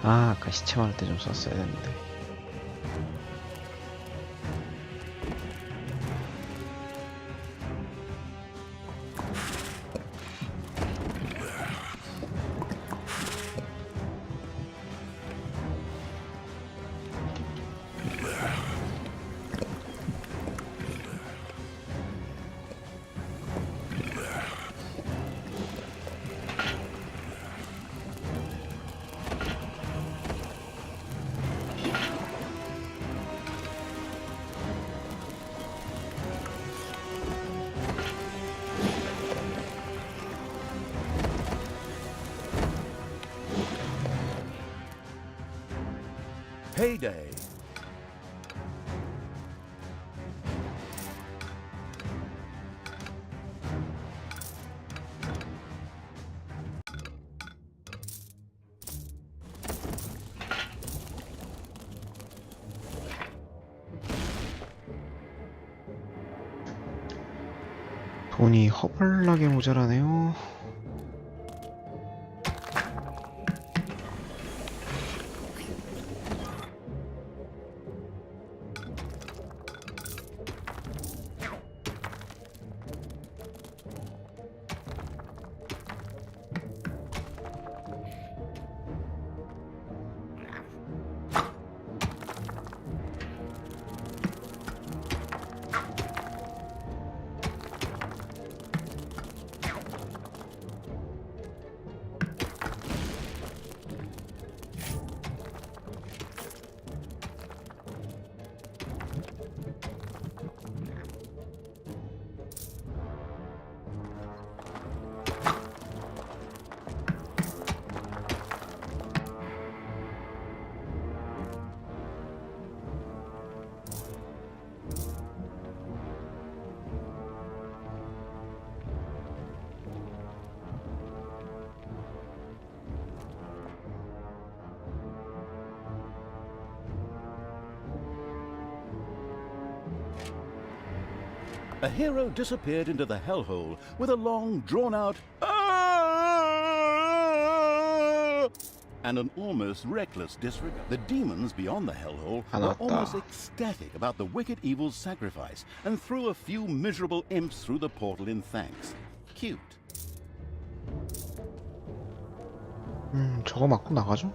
아, 아까 시체만 할 때 좀 썼어야 됐는데. Payday. 돈이 허벌나게 모자라네요. a hero disappeared into the hellhole with a long, drawn-out and an almost reckless disregard. The demons beyond the hellhole were almost ecstatic about the wicked evil's sacrifice and threw a few miserable imps through the portal in thanks. Cute. 저거 맞고 나가죠?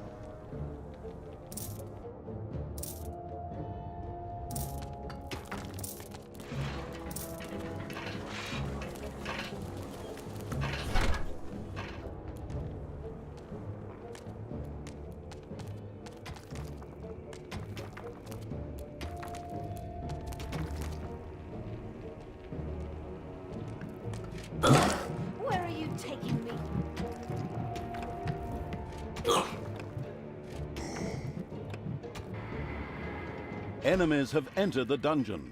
Where are you taking me? Enemies have entered the dungeon.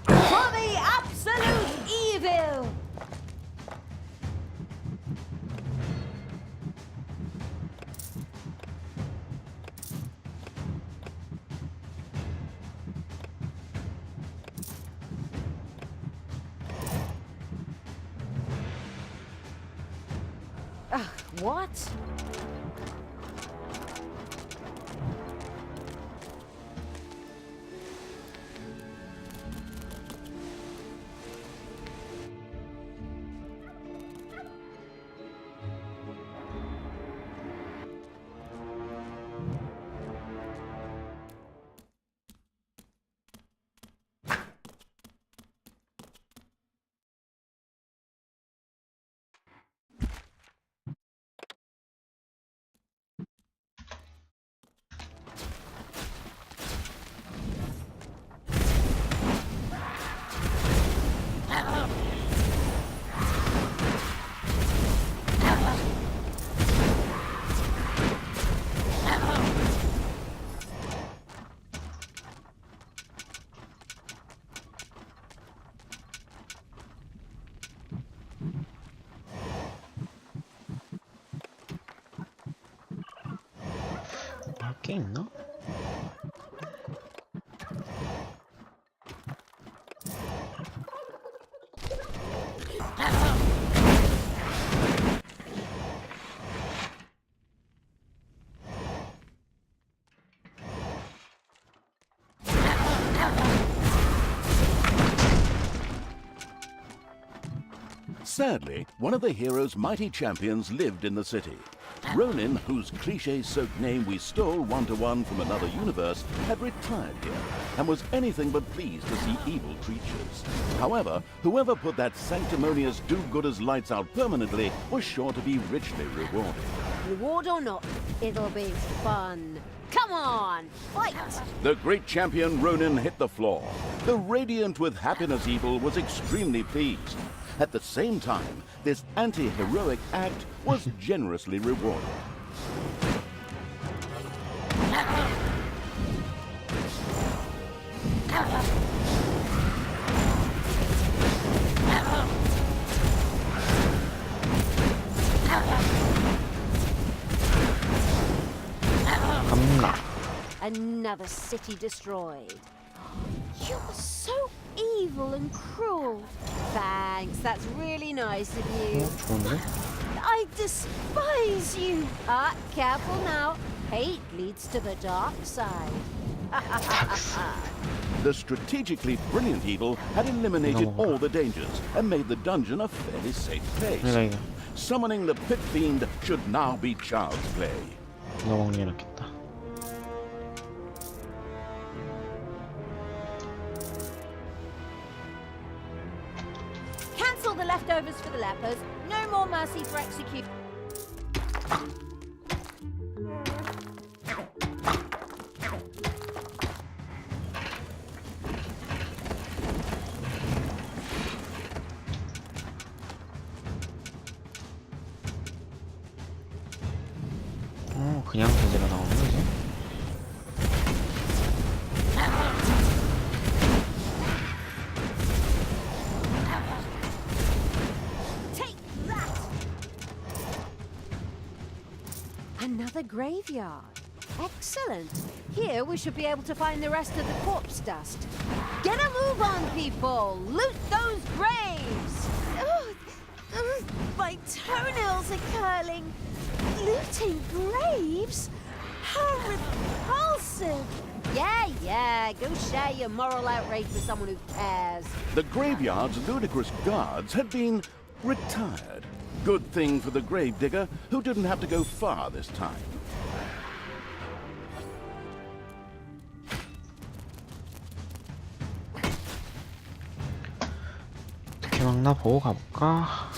For the absolute evil! What? 할 게 있나? Sadly, one of the hero's mighty champions lived in the city. Ronin, whose cliché-soaked name we stole one-to-one from another universe, had retired here and was anything but pleased to see evil creatures. However, whoever put that sanctimonious do-gooders lights out permanently was sure to be richly rewarded. Reward or not, it'll be fun. Come on, fight! The great champion Ronin hit the floor. The radiant with happiness evil was extremely pleased. At the same time, this anti-heroic act was generously rewarded. Another city destroyed. You're so evil and cruel. Thanks, that's really nice of you. 좋은데? I despise you. Ah, careful now. Hate leads to the dark side. The strategically brilliant evil had eliminated all the dangers and made the dungeon a fairly safe place. 내가 이거 Summoning the pit fiend should now be child's play. 이거 먹는 게 낫겠다. Cancel the leftovers for the lepers. No more mercy for execution. graveyard. Excellent. Here we should be able to find the rest of the corpse dust. Get a move on, people! Loot those graves! My toenails are curling. Looting graves? How repulsive! Yeah, go share your moral outrage with someone who cares. The graveyard's ludicrous guards had been retired. Good thing for the gravedigger, who didn't have to go far this time. 어떻게 막나 보고 가볼까?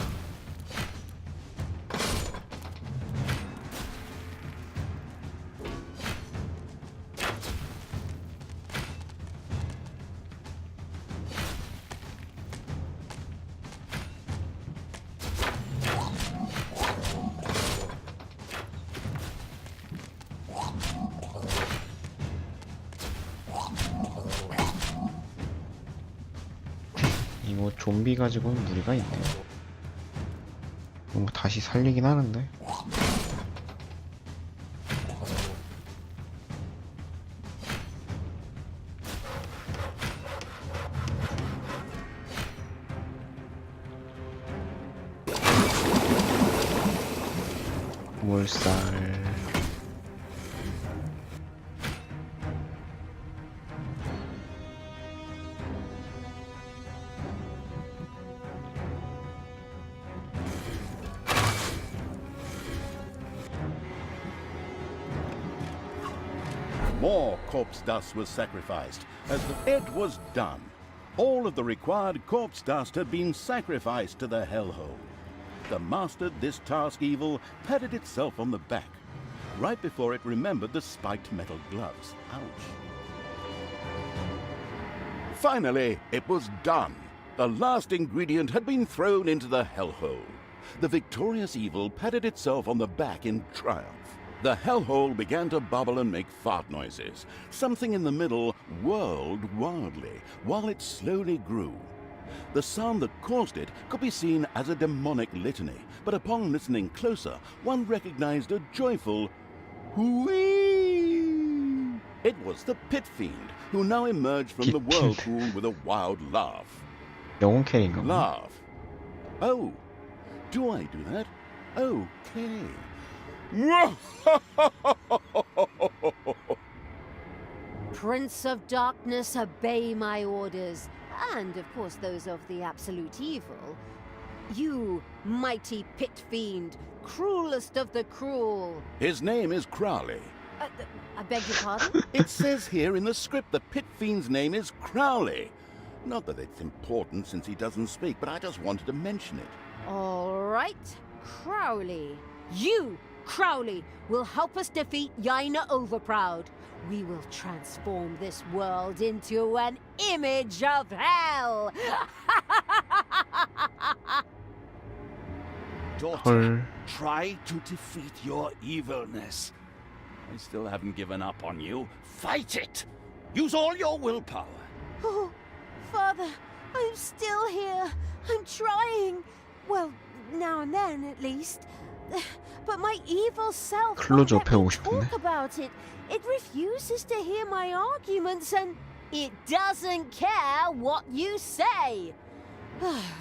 이거 좀비 가지고는 무리가 있네. 뭐 다시 살리긴 하는데. 몰살. More corpse dust was sacrificed, as it was done. All of the required corpse dust had been sacrificed to the hellhole. The mastered this task evil patted itself on the back, right before it remembered the spiked metal gloves. Ouch. Finally, it was done. The last ingredient had been thrown into the hellhole. The victorious evil patted itself on the back in triumph. The hellhole began to bubble and make fart noises. Something in the middle whirled wildly, while it slowly grew. The sound that caused it could be seen as a demonic litany, but upon listening closer, one recognized a joyful whee! It was the Pit Fiend, who now emerged from the whirlpool with a wild laugh. 영웅 캐릭인가 보네. Laugh. Oh, do I do that? Okay. Prince of Darkness, obey my orders, and of course those of the absolute evil. You, mighty Pit Fiend, cruelest of the cruel. His name is Crowley. I beg your pardon? It says here in the script the Pit Fiend's name is Crowley. Not that it's important since he doesn't speak, but I just wanted to mention it. All right, Crowley. You, Crowley, will help us defeat Yaina Overproud. We will transform this world into an image of hell. Daughter, try to defeat your evilness. I still haven't given up on you. Fight it! Use all your willpower. Oh, Father, I'm still here. I'm trying. Well, now and then, at least. But my evil self won't 클로즈 let 옆에 me 오고 싶은데. talk about it. It refuses to hear my arguments and It doesn't care what you say.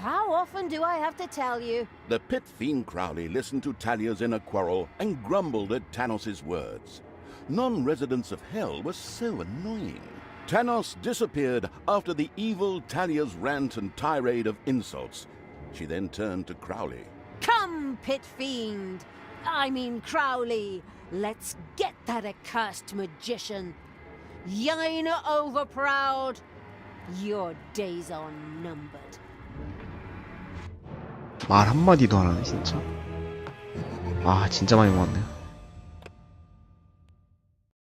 How often do I have to tell you? The Pit Fiend Crowley listened to Talia's inner quarrel and grumbled at Tanos' words. Non-residents of hell were so annoying. Tanos disappeared after the evil Talia's rant and tirade of insults. She then turned to Crowley. Come, Pit Fiend. I mean Crowley. Let's get that accursed magician. Yaina Overproud. Your days are numbered. 말 한마디도 안 하네 진짜. 아 진짜 많이 모았네요.